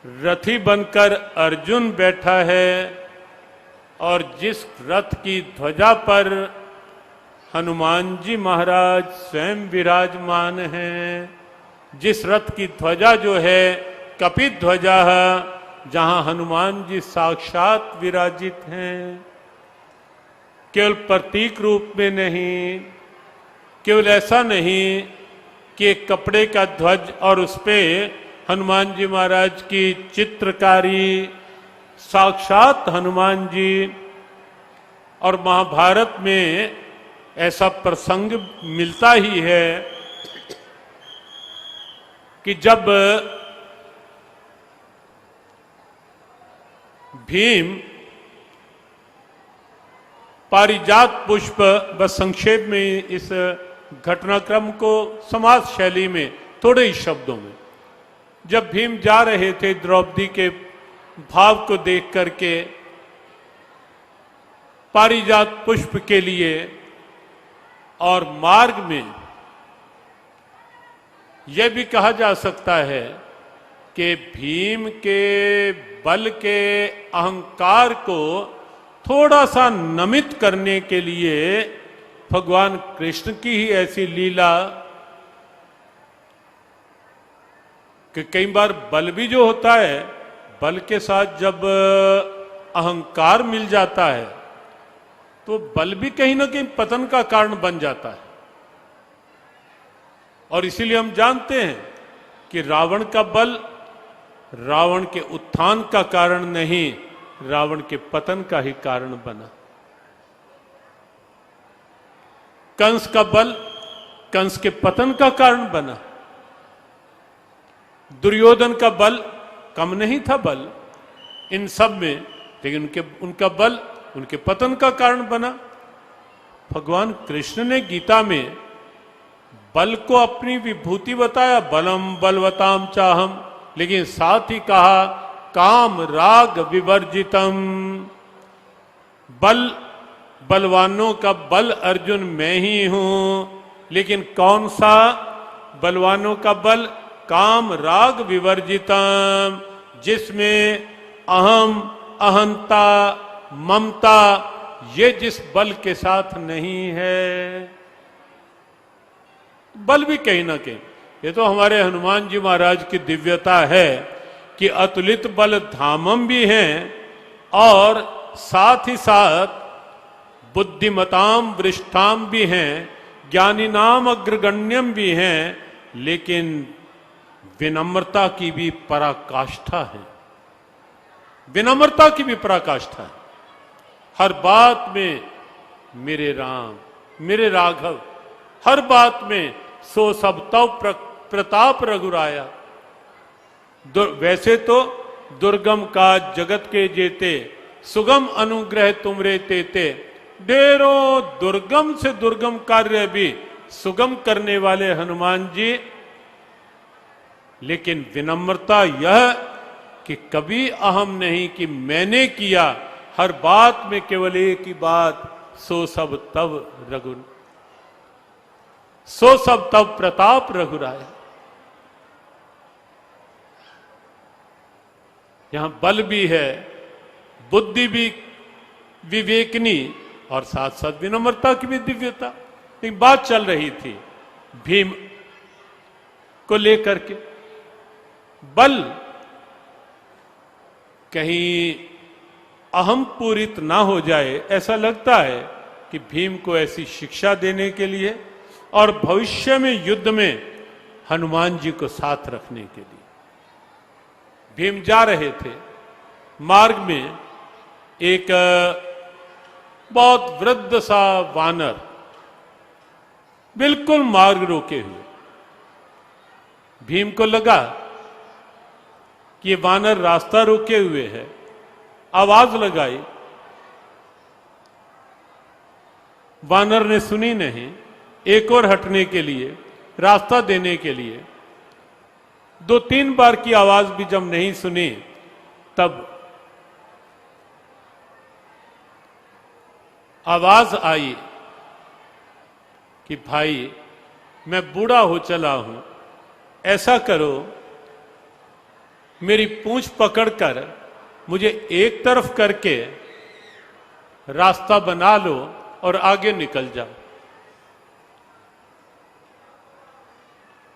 रथी बनकर अर्जुन बैठा है, और जिस रथ की ध्वजा पर हनुमान जी महाराज स्वयं विराजमान हैं, जिस रथ की ध्वजा जो है कपिध्वजा है, जहां हनुमान जी साक्षात विराजित हैं, केवल प्रतीक रूप में नहीं, केवल ऐसा नहीं कि एक कपड़े का ध्वज और उस पे हनुमान जी महाराज की चित्रकारी, साक्षात हनुमान जी। और महाभारत में ऐसा प्रसंग मिलता ही है कि जब भीम पारिजात पुष्प, बस संक्षेप में इस घटनाक्रम को समाज शैली में थोड़े ही शब्दों में, जब भीम जा रहे थे द्रौपदी के भाव को देख करके पारिजात पुष्प के लिए, और मार्ग में यह भी कहा जा सकता है कि भीम के बल के अहंकार को थोड़ा सा नमित करने के लिए भगवान कृष्ण की ही ऐसी लीला कि कई बार बल भी जो होता है, बल के साथ जब अहंकार मिल जाता है तो बल भी कहीं ना कहीं पतन का कारण बन जाता है। और इसीलिए हम जानते हैं कि रावण का बल रावण के उत्थान का कारण नहीं, रावण के पतन का ही कारण बना। कंस का बल कंस के पतन का कारण बना। दुर्योधन का बल कम नहीं था बल इन सब में, लेकिन उनका बल उनके पतन का कारण बना। भगवान कृष्ण ने गीता में बल को अपनी विभूति बताया, बलम बलवताम चाहम, लेकिन साथ ही कहा काम राग विवर्जितम। बल बलवानों का बल अर्जुन मैं ही हूं, लेकिन कौन सा बलवानों का बल? काम राग विवर्जितम, जिसमें अहम अहंता ममता ये जिस बल के साथ नहीं है। बल भी कहीं ना कहीं, ये तो हमारे हनुमान जी महाराज की दिव्यता है कि अतुलित बल धामम भी हैं और साथ ही साथ बुद्धिमताम वृष्ठाम भी हैं, ज्ञानी नाम अग्रगण्यम भी हैं, लेकिन विनम्रता की भी पराकाष्ठा है। विनम्रता की भी पराकाष्ठा है। हर बात में मेरे राम मेरे राघव, हर बात में सो सब तव प्रताप रघुराया। वैसे तो दुर्गम का जगत के जेते, सुगम अनुग्रह तुमरे तेते। ढेरों दुर्गम से दुर्गम कार्य भी सुगम करने वाले हनुमान जी, लेकिन विनम्रता यह कि कभी अहम नहीं कि मैंने किया, हर बात में केवल एक ही बात, सो सब तव रघु, सो सब तव प्रताप रघुराया। यहां बल भी है, बुद्धि भी विवेकनी और साथ साथ विनम्रता की भी दिव्यता। एक बात चल रही थी भीम को लेकर के, बल कहीं अहम पूरित ना हो जाए ऐसा लगता है कि भीम को ऐसी शिक्षा देने के लिए और भविष्य में युद्ध में हनुमान जी को साथ रखने के लिए भीम जा रहे थे। मार्ग में एक बहुत वृद्ध सा वानर बिल्कुल मार्ग रोके हुए, भीम को लगा कि ये वानर रास्ता रोके हुए है। आवाज लगाई, वानर ने सुनी नहीं, एक और हटने के लिए, रास्ता देने के लिए। 2-3 बार की आवाज भी जब नहीं सुनी, तब आवाज आई कि भाई मैं बूढ़ा हो चला हूं, ऐसा करो मेरी पूंछ पकड़कर मुझे एक तरफ करके रास्ता बना लो और आगे निकल जाओ।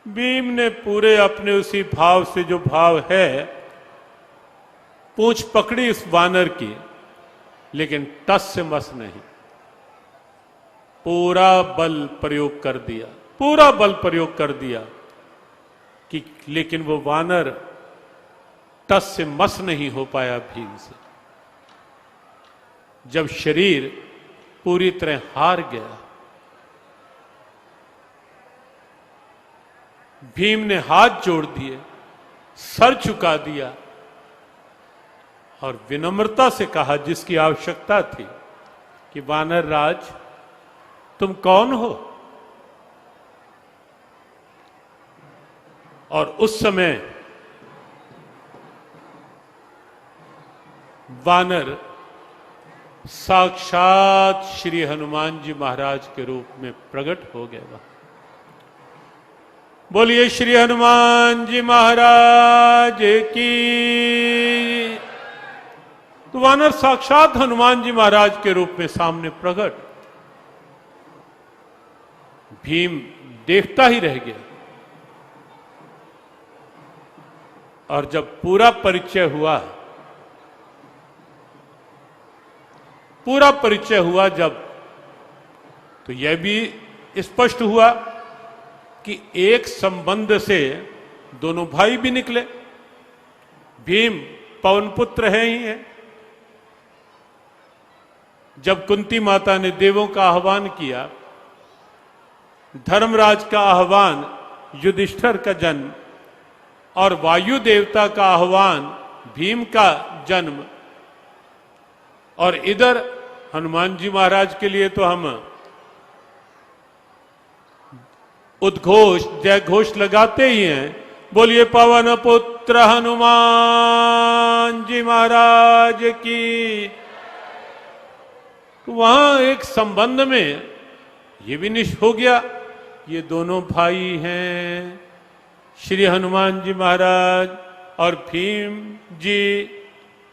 भीम ने पूरे अपने उसी भाव से, जो भाव है, पूंछ पकड़ी उस वानर की, लेकिन टस से मस नहीं, पूरा बल प्रयोग कर दिया, पूरा बल प्रयोग कर दिया कि लेकिन वो वानर टस से मस नहीं हो पाया भीम से। जब शरीर पूरी तरह हार गया, भीम ने हाथ जोड़ दिए, सर झुका दिया और विनम्रता से कहा, जिसकी आवश्यकता थी, कि वानर राज तुम कौन हो? और उस समय वानर साक्षात श्री हनुमान जी महाराज के रूप में प्रकट हो गया। बोलिए श्री हनुमान जी महाराज की। तो वानर साक्षात हनुमान जी महाराज के रूप में सामने प्रकट। भीम देखता ही रह गया। और जब पूरा परिचय हुआ जब, तो यह भी स्पष्ट हुआ कि एक संबंध से दोनों भाई भी निकले। भीम पवन पुत्र है ही है। जब कुंती माता ने देवों का आह्वान किया, धर्मराज का आह्वान, युधिष्ठिर का जन्म, और वायु देवता का आह्वान, भीम का जन्म, और इधर हनुमान जी महाराज के लिए तो हम उद्घोष जय घोष लगाते ही हैं, बोलिए पवन पुत्र हनुमान जी महाराज की। तो वहां एक संबंध में ये भी निश्चित हो गया, ये दोनों भाई हैं, श्री हनुमान जी महाराज और भीम जी,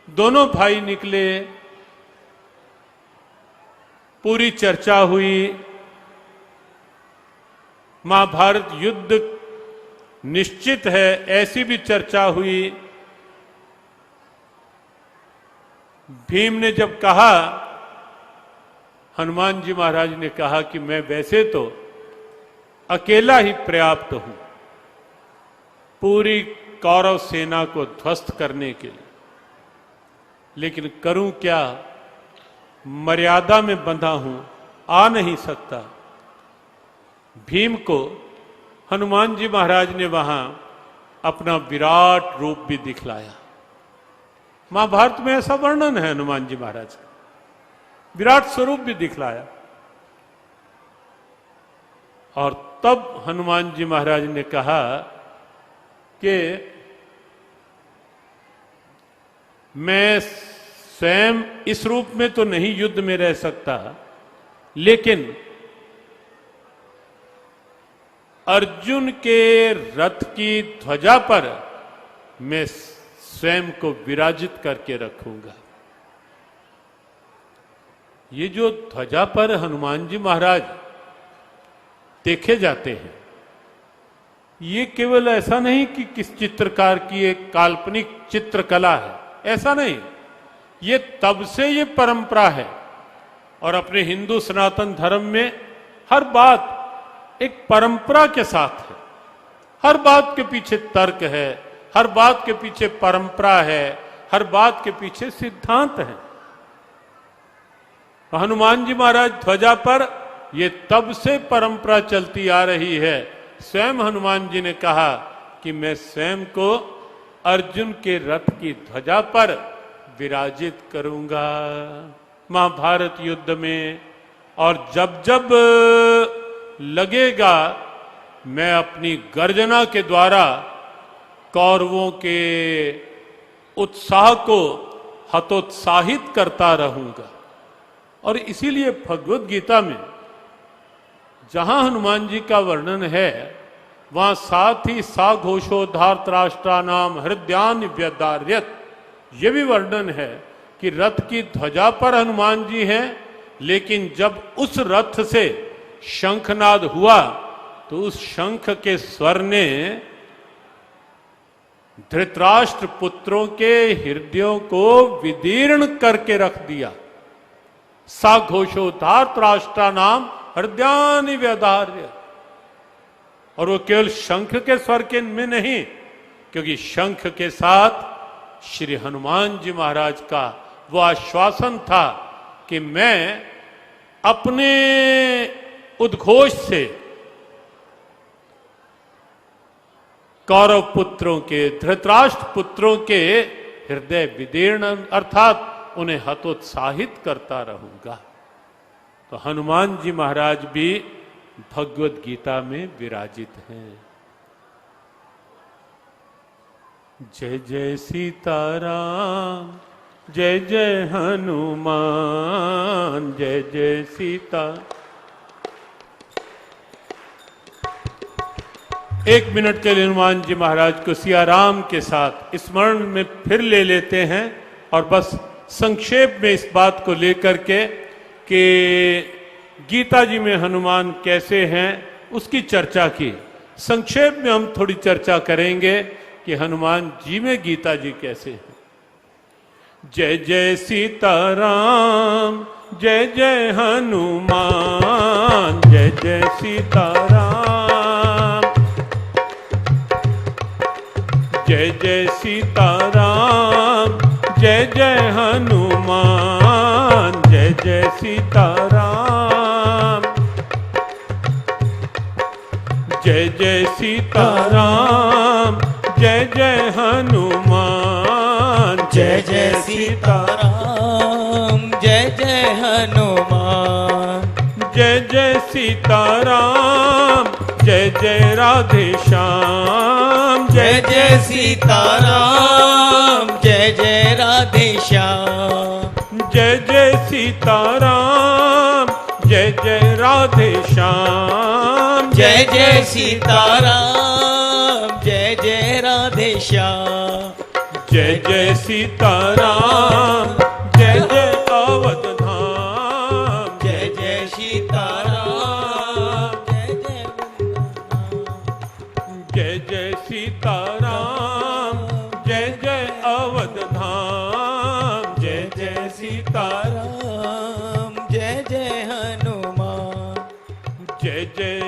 दोनों भाई निकले। पूरी चर्चा हुई, महाभारत युद्ध निश्चित है, ऐसी भी चर्चा हुई। भीम ने जब कहा, हनुमान जी महाराज ने कहा कि मैं वैसे तो अकेला ही पर्याप्त हूं पूरी कौरव सेना को ध्वस्त करने के लिए, लेकिन करूं क्या, मर्यादा में बंधा हूं, आ नहीं सकता। भीम को हनुमान जी महाराज ने वहां अपना विराट रूप भी दिखलाया। महाभारत में ऐसा वर्णन है हनुमान जी महाराज का, विराट स्वरूप भी दिखलाया। और तब हनुमान जी महाराज ने कहा कि मैं स्वयं इस रूप में तो नहीं युद्ध में रह सकता, लेकिन अर्जुन के रथ की ध्वजा पर मैं स्वयं को विराजित करके रखूंगा। ये जो ध्वजा पर हनुमान जी महाराज देखे जाते हैं, ये केवल ऐसा नहीं कि किस चित्रकार की एक काल्पनिक चित्रकला है, ऐसा नहीं। ये तब से ये परंपरा है, और अपने हिंदू सनातन धर्म में हर बात एक परंपरा के साथ है। हर बात के पीछे तर्क है, हर बात के पीछे परंपरा है, हर बात के पीछे सिद्धांत है। हनुमान जी महाराज ध्वजा पर, ये तब से परंपरा चलती आ रही है। स्वयं हनुमान जी ने कहा कि मैं स्वयं को अर्जुन के रथ की ध्वजा पर विराजित करूंगा महाभारत युद्ध में। और जब जब लगेगा, मैं अपनी गर्जना के द्वारा कौरवों के उत्साह को हतोत्साहित करता रहूंगा। और इसीलिए भगवत गीता में जहां हनुमान जी का वर्णन है, वहां साथ ही सा घोषोद्धार त्राष्ट्रा नाम हृदयान व्यदार्यत, ये भी वर्णन है कि रथ की ध्वजा पर हनुमान जी हैं, लेकिन जब उस रथ से शंखनाद हुआ तो उस शंख के स्वर ने धृतराष्ट्र पुत्रों के हृदयों को विदीर्ण करके रख दिया। सा घोषोद्धार त्राष्ट्रा नाम हृदयानि व्यदार्य। और वो केवल शंख के स्वर के में नहीं, क्योंकि शंख के साथ श्री हनुमान जी महाराज का वो आश्वासन था कि मैं अपने उद्घोष से कौरव पुत्रों के, धृतराष्ट्र पुत्रों के हृदय विदीर्ण अर्थात उन्हें हतोत्साहित करता रहूंगा। तो हनुमान जी महाराज भी भगवत गीता में विराजित हैं। जय जय सीताराम, जय जय हनुमान, जय जय सीता। एक मिनट के लिए हनुमान जी महाराज को सियाराम के साथ स्मरण में फिर ले लेते हैं, और बस संक्षेप में इस बात को लेकर के कि गीता जी में हनुमान कैसे हैं उसकी चर्चा की। संक्षेप में हम थोड़ी चर्चा करेंगे कि हनुमान जी में गीता जी कैसे है। जय जय सीताराम, जय जय हनुमान, जय जय सीताराम, जय जय सीताराम, जय जय हनुमान, जय जय सीताराम, जय जय सीताराम, जय जय हनुमान, जय जय सीताराम, जय जय हनुमान, जय जय सीताराम, जय जय राधे श्याम, जय जय सीताराम, जय जय राधे श्याम, जय जय सीताराम, जय जय राधे श्याम, जय जय सीताराम, जय जय राधे श्याम, जय जय सीताराम, जय जय अवध धाम, जय जय सीताराम, जय जय जय जय सीताराम, जय जय अवध धाम, जय जय सीताराम, राम, जय जय हनुमान, जय जय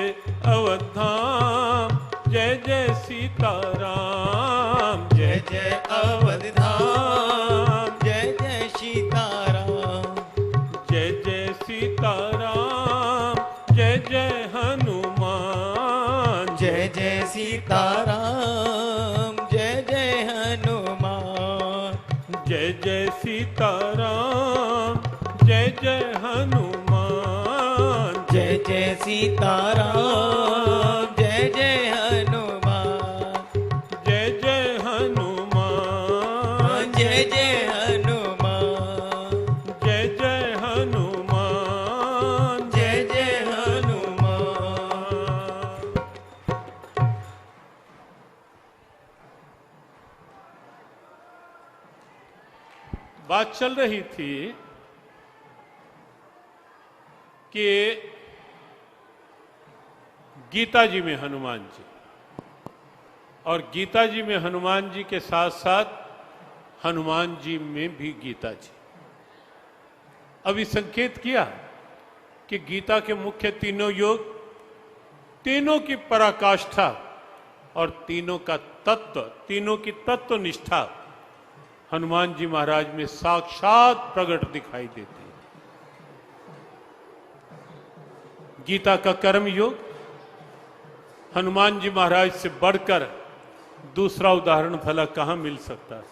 अवध धाम, जय जय सीताराम, जय जय अवध धाम, जय जय सीताराम, जय जय सीताराम, जय जय हनुमान, जय जय सीताराम, जय जय हनुमान, जय जय सीताराम, जय जय हनुमान, जय जय सीताराम, जय जय हनुमान, जय जय हनुमान, जय जय हनुमान, जय जय हनुमान, जय जय हनुमान। बात चल रही थी कि गीता जी में हनुमान जी, और गीता जी में हनुमान जी के साथ साथ हनुमान जी में भी गीता जी। अभी संकेत किया कि गीता के मुख्य तीनों योग, तीनों की पराकाष्ठा और तीनों का तत्व, तीनों की तत्व निष्ठा हनुमान जी महाराज में साक्षात प्रकट दिखाई देती है। गीता का कर्म योग हनुमान जी महाराज से बढ़कर दूसरा उदाहरण भला कहां मिल सकता है?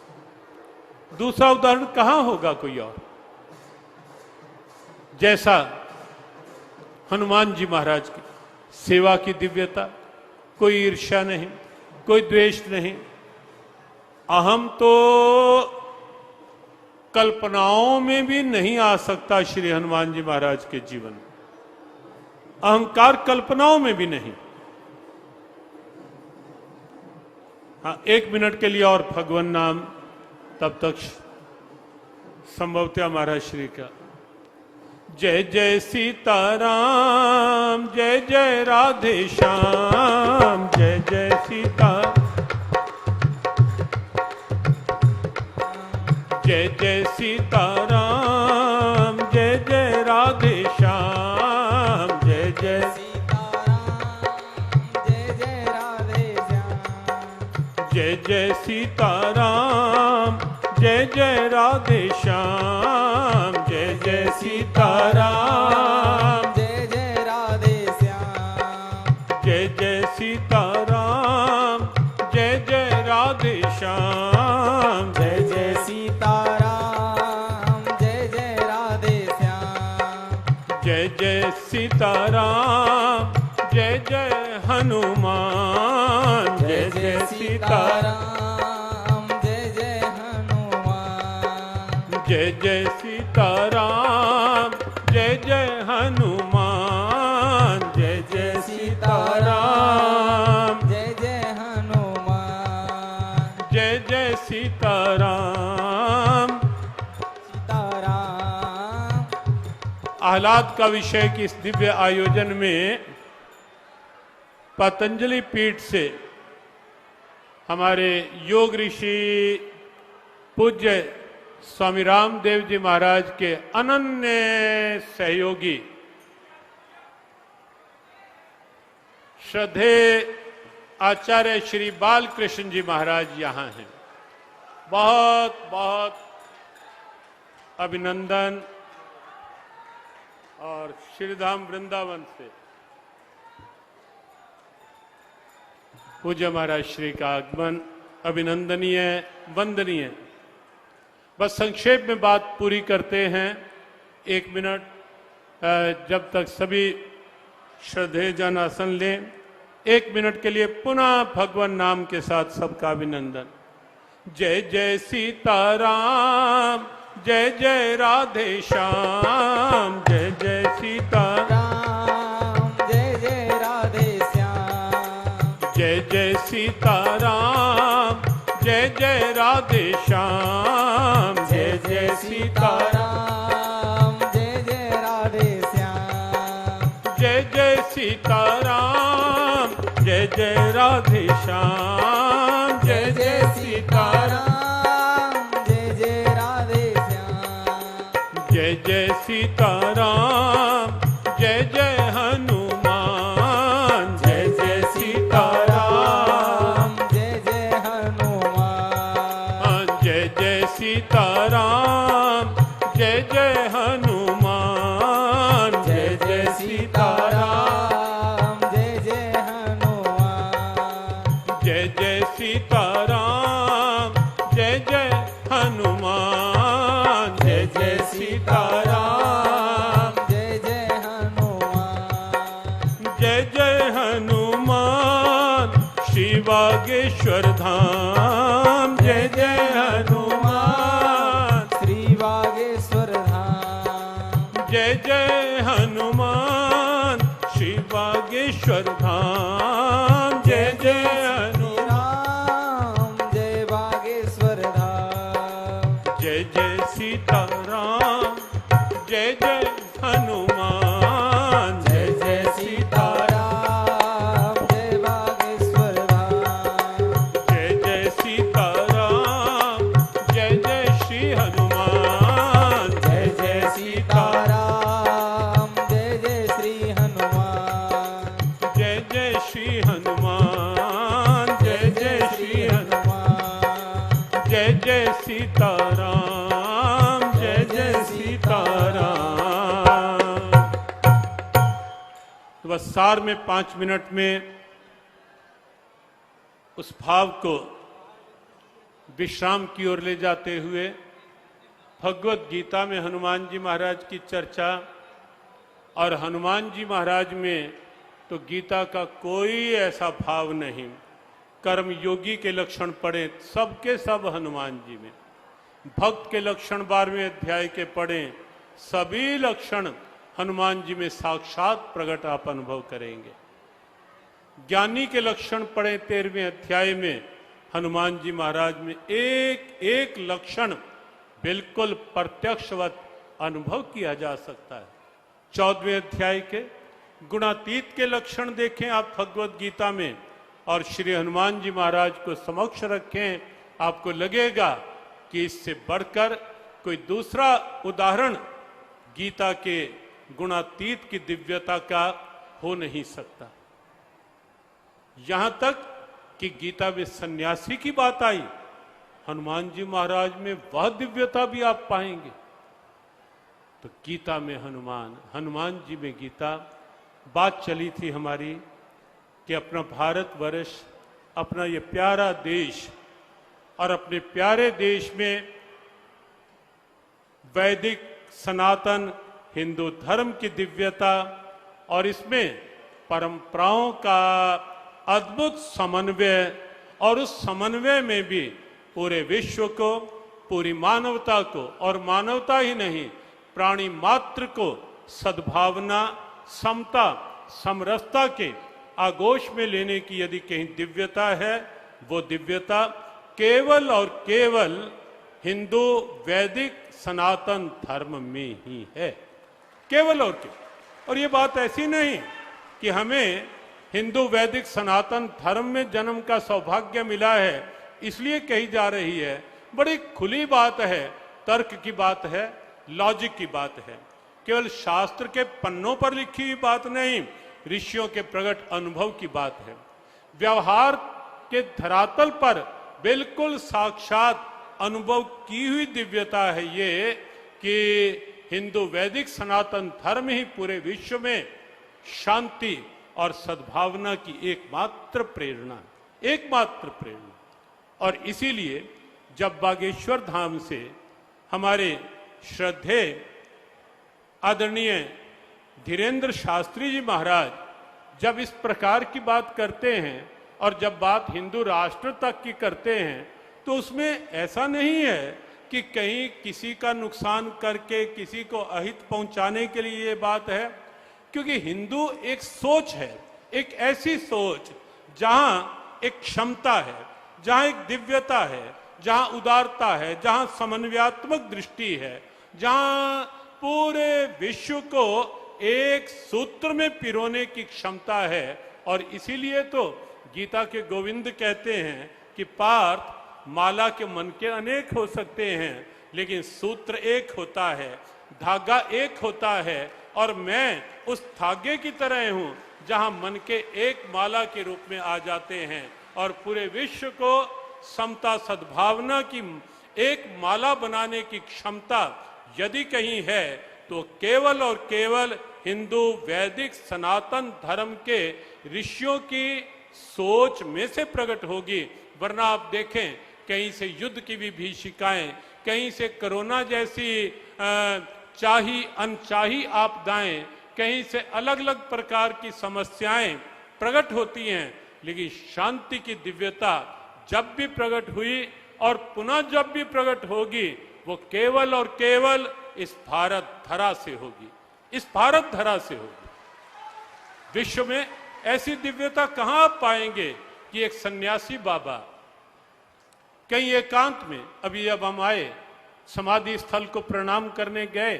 दूसरा उदाहरण कहां होगा कोई और? जैसा हनुमान जी महाराज की सेवा की दिव्यता, कोई ईर्ष्या नहीं, कोई द्वेष नहीं, अहम तो कल्पनाओं में भी नहीं आ सकता श्री हनुमान जी महाराज के जीवन में, अहंकार कल्पनाओं में भी नहीं। हाँ, 1 मिनट के लिए और भगवान नाम तब तक संभवतः महाराज श्री का। जय जय सीताराम, जय जय राधे श्याम, जय जय सीता, जय जय सीताराम, जय जय राधे श्याम, जय जय जय जय सीताराम, जय जय राधे श्याम, जय जय सीताराम, जय जय राधे श्याम, जय जय सीताराम, जय जय राधे श्याम, जय जय सीताराम, जय जय राधे श्याम, जय जय सीताराम, जय जय हनुमान, जय जय सीताराम, जय जय हनुमान, जय जय सीताराम, जय जय हनुमान, जय जय सीताराम, जय जय हनुमान, जय जय सीताराम। सीताराम। आह्लाद का विषय की इस दिव्य आयोजन में पतंजलि पीठ से हमारे योग ऋषि पूज्य स्वामी रामदेव जी महाराज के अनन्य सहयोगी श्रद्धे आचार्य श्री बालकृष्ण जी महाराज यहाँ हैं। बहुत बहुत अभिनंदन। और श्रीधाम वृंदावन से पूज्य महाराज श्री का आगमन अभिनंदनीय, वंदनीय। बस संक्षेप में बात पूरी करते हैं। 1 मिनट जब तक सभी श्रद्धेय जन आसन लें, 1 मिनट के लिए पुनः भगवान नाम के साथ सबका अभिनंदन। जय जय सीताराम, जय जय राधे श्याम, जय जय सीताराम, जय जय राधे श्याम, जय जय सीताराम, जय जय राधे श्याम, जय जय सीताराम, जय जय राधे श्याम, जय जय सीताराम, जय जय राधे श्याम, जय जय सीताराम, जय जय राधे श्याम, जय जय सीताराम, जय जय हनुमान, जय जय सीताराम, जय जय हनुमान, जय जय सीताराम, जय जय हनुमान, जय जय सीताराम, जय जय हनुमान, जय जय सीताराम, जय जय हनुमान, जय जय सीताराम, जय जय हनुमान, जय जय हनुमान, श्री बागेश्वर धाम, जय जय हनुमान, श्री बागेश्वर धाम, जय जय हनुमान, श्री बागेश्वर धाम, जय जय हनुमान, राम जय बागेश्वर धाम, जय जय सीताराम, जय जय हनुमान, जय जय सीताराम, राम जय बागेश्वर धाम, जय जय सीताराम, जय जय श्री हनुमान, जय जय सीताराम, राम जय जय श्री हनुमान, जय जय श्री हनुमान, जय जय श्री हनुमान, जय जय सीताराम, जय जय सीताराम। तो बस सार में 5 मिनट में उस भाव को विश्राम की ओर ले जाते हुए भगवत गीता में हनुमान जी महाराज की चर्चा, और हनुमान जी महाराज में तो गीता का कोई ऐसा भाव नहीं। कर्म योगी के लक्षण पढ़े सबके सब हनुमान जी में, भक्त के लक्षण 12वें अध्याय के पढ़े सभी लक्षण हनुमान जी में साक्षात प्रकट आप अनुभव करेंगे। ज्ञानी के लक्षण पढ़े 13वें अध्याय में हनुमान जी महाराज में एक एक लक्षण बिल्कुल प्रत्यक्षवत अनुभव किया जा सकता है। 14वें अध्याय के गुणातीत के लक्षण देखें आप भगवत गीता में, और श्री हनुमान जी महाराज को समक्ष रखें, आपको लगेगा कि इससे बढ़कर कोई दूसरा उदाहरण गीता के गुणातीत की दिव्यता का हो नहीं सकता। यहां तक कि गीता में सन्यासी की बात आई, हनुमान जी महाराज में वह दिव्यता भी आप पाएंगे। तो गीता में हनुमान, हनुमान जी में गीता। बात चली थी हमारी कि अपना भारतवर्ष, अपना ये प्यारा देश, और अपने प्यारे देश में वैदिक सनातन हिंदू धर्म की दिव्यता और इसमें परंपराओं का अद्भुत समन्वय, और उस समन्वय में भी पूरे विश्व को, पूरी मानवता को, और मानवता ही नहीं प्राणी मात्र को सद्भावना, समता, समरसता के आगोश में लेने की यदि कहीं दिव्यता है, वो दिव्यता केवल और केवल हिंदू वैदिक सनातन धर्म में ही है, केवल और केवल। और ये बात ऐसी नहीं कि हमें हिंदू वैदिक सनातन धर्म में जन्म का सौभाग्य मिला है, इसलिए कही जा रही है। बड़ी खुली बात है, तर्क की बात है, लॉजिक की बात है, केवल शास्त्र के पन्नों पर लिखी हुई बात नहीं, ऋषियों के प्रकट अनुभव की बात है। व्यवहार के धरातल पर बिल्कुल साक्षात अनुभव की हुई दिव्यता है ये कि हिंदू वैदिक सनातन धर्म ही पूरे विश्व में शांति और सद्भावना की एकमात्र प्रेरणा, एकमात्र प्रेरणा। और इसीलिए जब बागेश्वर धाम से हमारे श्रद्धेय आदरणीय धीरेन्द्र शास्त्री जी महाराज जब इस प्रकार की बात करते हैं और जब बात हिंदू राष्ट्र तक की करते हैं, तो उसमें ऐसा नहीं है कि कहीं किसी का नुकसान करके किसी को अहित पहुंचाने के लिए ये बात है, क्योंकि हिंदू एक सोच है, एक ऐसी सोच जहां एक क्षमता है, जहां एक दिव्यता है, जहां उदारता है, जहां समन्वयात्मक दृष्टि है, जहां पूरे विश्व को एक सूत्र में पिरोने की क्षमता है। और इसीलिए तो गीता के गोविंद कहते हैं कि पार्थ, माला के मन के अनेक हो सकते हैं, लेकिन सूत्र एक होता है, धागा एक होता है, और मैं उस धागे की तरह हूं जहां मन के एक माला के रूप में आ जाते हैं और पूरे विश्व को समता सद्भावना की एक माला बनाने की क्षमता यदि कहीं है तो केवल और केवल हिंदू वैदिक सनातन धर्म के ऋषियों की सोच में से प्रकट होगी। वरना आप देखें, कहीं से युद्ध की भी भीषिकाएं, कहीं से कोरोना जैसी चाही अनचाही आपदाएं, कहीं से अलग अलग प्रकार की समस्याएं प्रकट होती हैं, लेकिन शांति की दिव्यता जब भी प्रकट हुई और पुनः जब भी प्रकट होगी, वो केवल और केवल इस भारत धरा से होगी, इस भारत धरा से होगी। विश्व में ऐसी दिव्यता कहां आप पाएंगे कि एक सन्यासी बाबा कहीं एकांत में, अभी अब हम आए समाधि स्थल को प्रणाम करने गए,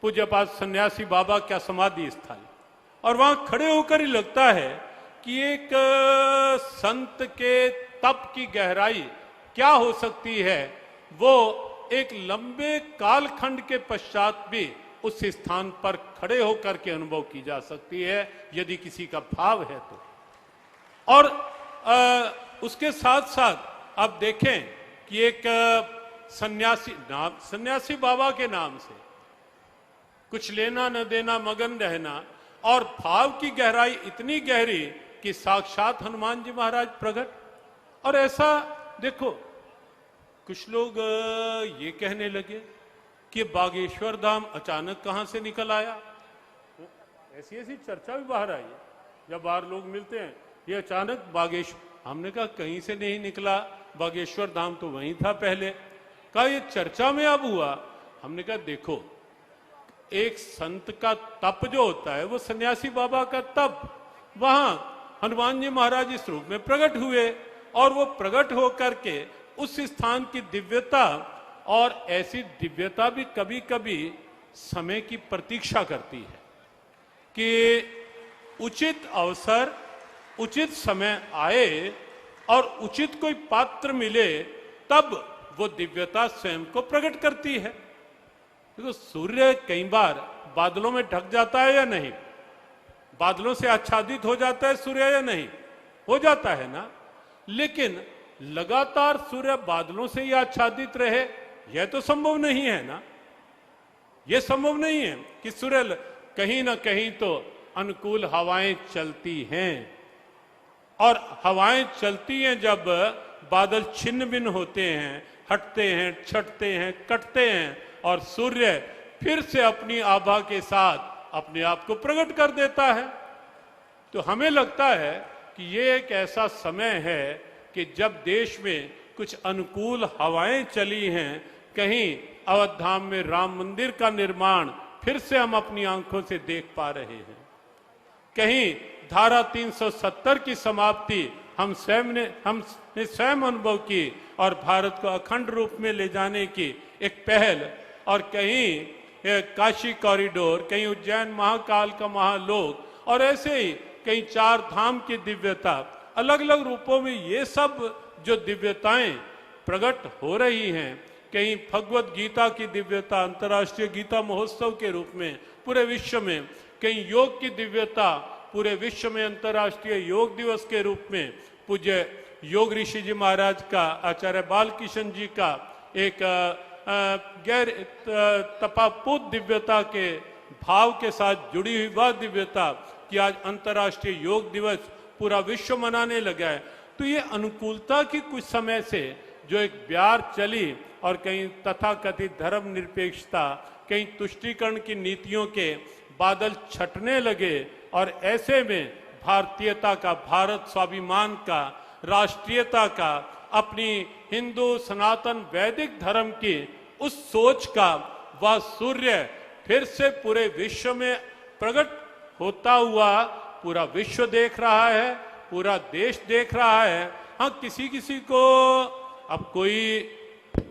पूज्यपाद सन्यासी बाबा क्या समाधि स्थल, और वहां खड़े होकर ही लगता है कि एक संत के तप की गहराई क्या हो सकती है, वो एक लंबे कालखंड के पश्चात भी उस स्थान पर खड़े होकर के अनुभव की जा सकती है, यदि किसी का भाव है तो। और उसके साथ साथ आप देखें कि एक सन्यासी बाबा के नाम से कुछ लेना न देना, मगन रहना, और भाव की गहराई इतनी गहरी कि साक्षात हनुमान जी महाराज प्रकट। और ऐसा देखो, कुछ लोग ये कहने लगे कि बागेश्वर धाम अचानक कहां से निकल आया। तो ऐसी ऐसी चर्चा भी बाहर आई है, जब बाहर लोग मिलते हैं, ये अचानक बागेश्वर, हमने कहा कहीं से नहीं निकला, बागेश्वर धाम तो वहीं था पहले। कहा ये चर्चा में अब हुआ। हमने कहा देखो, एक संत का तप जो होता है वो सन्यासी बाबा का तप, वहां हनुमान जी महाराज इस रूप में प्रकट हुए, और वो प्रकट होकर के उस स्थान की दिव्यता, और ऐसी दिव्यता भी कभी कभी समय की प्रतीक्षा करती है कि उचित अवसर, उचित समय आए और उचित कोई पात्र मिले, तब वो दिव्यता स्वयं को प्रकट करती है। देखो, सूर्य कई बार बादलों में ढक जाता है या नहीं, बादलों से आच्छादित हो जाता है सूर्य या नहीं, हो जाता है ना। लेकिन लगातार सूर्य बादलों से ही आच्छादित रहे, यह तो संभव नहीं है ना। यह संभव नहीं है कि सूर्य, कहीं ना कहीं तो अनुकूल हवाएं चलती हैं, और हवाएं चलती हैं जब बादल छिन्न भिन्न होते हैं, हटते हैं, छटते हैं, कटते हैं, और सूर्य फिर से अपनी आभा के साथ अपने आप को प्रकट कर देता है। तो हमें लगता है कि ये एक ऐसा समय है कि जब देश में कुछ अनुकूल हवाएं चली हैं, कहीं अवध धाम में राम मंदिर का निर्माण फिर से हम अपनी आंखों से देख पा रहे हैं, कहीं धारा 370 की समाप्ति हम स्वयं अनुभव की और भारत को अखंड रूप में ले जाने की एक पहल, और कहीं काशी कॉरिडोर, कहीं उज्जैन महाकाल का महालोक, और ऐसे ही कहीं चार धाम की दिव्यता, अलग अलग रूपों में ये सब जो दिव्यताएं प्रकट हो रही हैं, कहीं भगवत गीता की दिव्यता अंतर्राष्ट्रीय गीता महोत्सव के रूप में पूरे विश्व में, कहीं योग की दिव्यता पूरे विश्व में अंतर्राष्ट्रीय योग दिवस के रूप में पूज्य योग ऋषि जी महाराज का, आचार्य बालकिशन जी का एक गैर तपापूत दिव्यता के भाव के साथ जुड़ी हुई वह दिव्यता कि आज अंतर्राष्ट्रीय योग दिवस पूरा विश्व मनाने लगा है। तो ये अनुकूलता की कुछ समय से जो एक ब्यार चली और कहीं तथाकथित धर्म निरपेक्षता, कहीं तुष्टीकरण की नीतियों के बादल छटने लगे और ऐसे में भारतीयता का, भारत स्वाभिमान का, राष्ट्रीयता का, अपनी हिंदू सनातन वैदिक धर्म की उस सोच का वह सूर्य फिर से पूरे विश्व में प्रकट होता हुआ पूरा विश्व देख रहा है, पूरा देश देख रहा है। हाँ, किसी किसी को अब कोई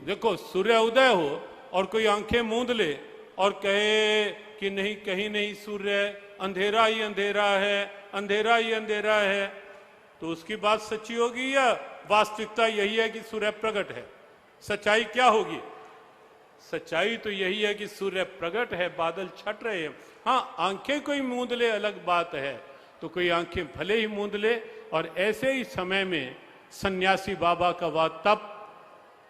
देखो सूर्य उदय हो और कोई आंखें मूंद ले और कहे कि नहीं, कहीं नहीं सूर्य, अंधेरा ही अंधेरा है, अंधेरा ही अंधेरा है, तो उसकी बात सच्ची होगी या वास्तविकता यही है कि सूर्य प्रकट है? सच्चाई क्या होगी? सच्चाई तो यही है कि सूर्य प्रकट है, बादल छट रहे हैं। हाँ, आंखें कोई मूंद ले अलग बात है, तो कोई आंखें भले ही मूंद ले। और ऐसे ही समय में सन्यासी बाबा का वह तप,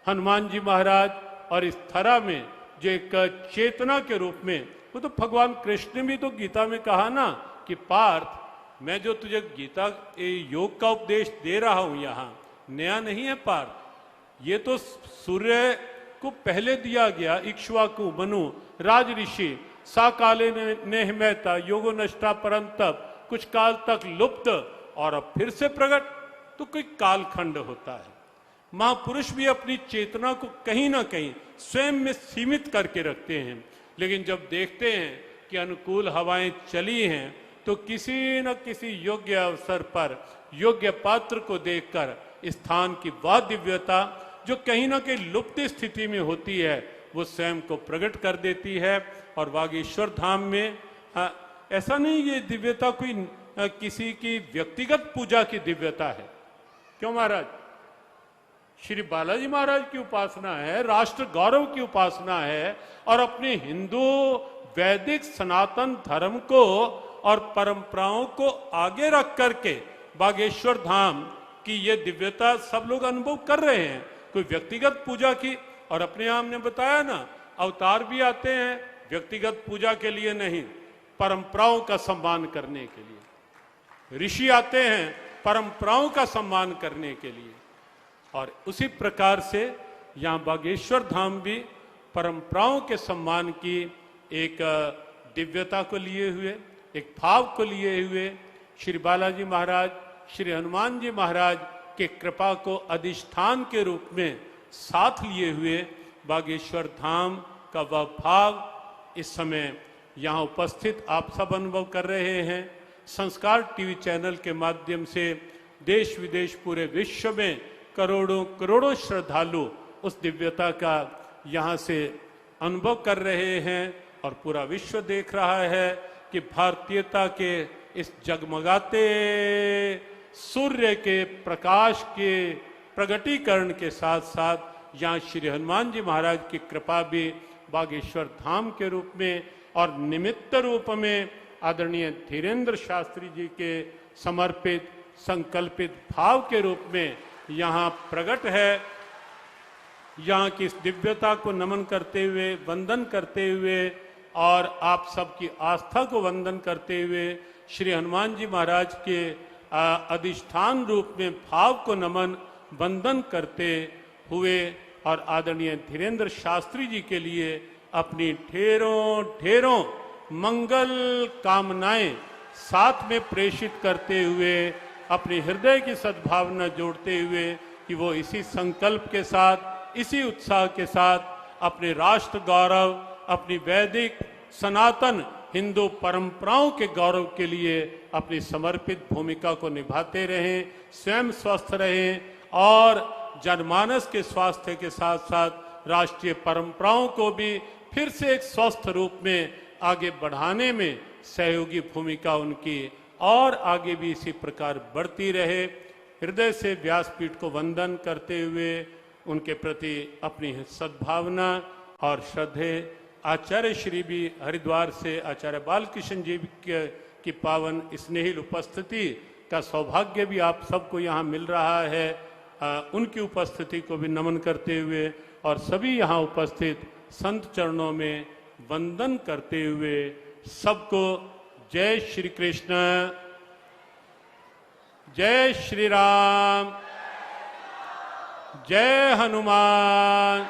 हनुमान जी महाराज और इस थरा में जो एक चेतना के रूप में, वो तो भगवान कृष्ण ने भी तो गीता में कहा ना कि पार्थ, मैं जो तुझे गीता योग का उपदेश दे रहा हूं यहां नया नहीं है पार्थ, ये तो सूर्य को पहले दिया गया। इक्ष्वाकु, मनु, राज ऋषि, साकाले नेह मेहता, योगो नष्टा परंतप, कुछ काल तक लुप्त और अब फिर से प्रकट, तो कोई कालखंड होता है। महापुरुष भी अपनी चेतना को कहीं ना कहीं स्वयं में सीमित करके रखते हैं, लेकिन जब देखते हैं कि अनुकूल हवाएं चली हैं तो किसी न किसी योग्य अवसर पर योग्य पात्र को देखकर स्थान की वह दिव्यता जो कहीं ना कहीं लुप्त स्थिति में होती है वो स्वयं को प्रकट कर देती है। और बागेश्वर धाम में ऐसा नहीं ये दिव्यता कोई किसी की व्यक्तिगत पूजा की दिव्यता है। क्यों महाराज? श्री बालाजी महाराज की उपासना है, राष्ट्र गौरव की उपासना है, और अपने हिंदू वैदिक सनातन धर्म को और परंपराओं को आगे रख करके बागेश्वर धाम की ये दिव्यता सब लोग अनुभव कर रहे हैं। कोई व्यक्तिगत पूजा की, और अपने आप ने बताया ना, अवतार भी आते हैं व्यक्तिगत पूजा के लिए नहीं, परंपराओं का सम्मान करने के लिए। ऋषि आते हैं परंपराओं का सम्मान करने के लिए। और उसी प्रकार से यहाँ बागेश्वर धाम भी परंपराओं के सम्मान की एक दिव्यता को लिए हुए, एक भाव को लिए हुए श्री बालाजी महाराज, श्री हनुमान जी महाराज के कृपा को अधिष्ठान के रूप में साथ लिए हुए बागेश्वर धाम का वह भाव इस समय यहाँ उपस्थित आप सब अनुभव कर रहे हैं। संस्कार टीवी चैनल के माध्यम से देश विदेश पूरे विश्व में करोड़ों करोड़ों श्रद्धालु उस दिव्यता का यहाँ से अनुभव कर रहे हैं। और पूरा विश्व देख रहा है कि भारतीयता के इस जगमगाते सूर्य के प्रकाश के प्रगटीकरण के साथ साथ यहाँ श्री हनुमान जी महाराज की कृपा भी बागेश्वर धाम के रूप में और निमित्त रूप में आदरणीय धीरेन्द्र शास्त्री जी के समर्पित संकल्पित भाव के रूप में यहाँ प्रकट है। यहाँ की इस दिव्यता को नमन करते हुए, वंदन करते हुए और आप सबकी आस्था को वंदन करते हुए श्री हनुमान जी महाराज के अधिष्ठान रूप में भाव को नमन वंदन करते हुए और आदरणीय धीरेन्द्र शास्त्री जी के लिए अपनी ढेरों ढेरों मंगल कामनाएं साथ में प्रेषित करते हुए अपने हृदय की सद्भावना जोड़ते हुए कि वो इसी संकल्प के साथ, इसी उत्साह के साथ अपने राष्ट्र गौरव, अपनी वैदिक सनातन हिंदू परंपराओं के गौरव के लिए अपनी समर्पित भूमिका को निभाते रहें, स्वयं स्वस्थ रहें और जनमानस के स्वास्थ्य के साथ साथ राष्ट्रीय परंपराओं को भी फिर से एक स्वस्थ रूप में आगे बढ़ाने में सहयोगी भूमिका उनकी और आगे भी इसी प्रकार बढ़ती रहे। हृदय से व्यासपीठ को वंदन करते हुए उनके प्रति अपनी सद्भावना और श्रद्धे आचार्य श्री भी हरिद्वार से आचार्य बालकृष्ण जी की पावन स्नेहिल उपस्थिति का सौभाग्य भी आप सबको यहाँ मिल रहा है। उनकी उपस्थिति को भी नमन करते हुए और सभी यहाँ उपस्थित संत चरणों में वंदन करते हुए सबको जय श्री कृष्ण, जय श्री राम, जय हनुमान,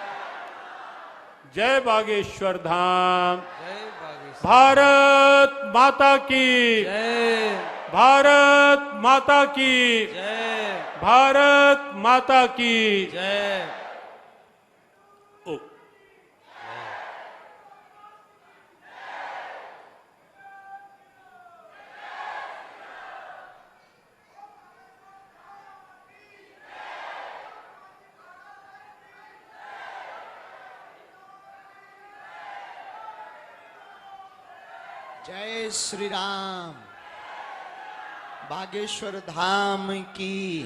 जय बागेश्वर धाम। जय बागेश्वर भारत माता की, जय, भारत माता की, जय, भारत माता की। जय। ओ जय श्री राम। बागेश्वर धाम की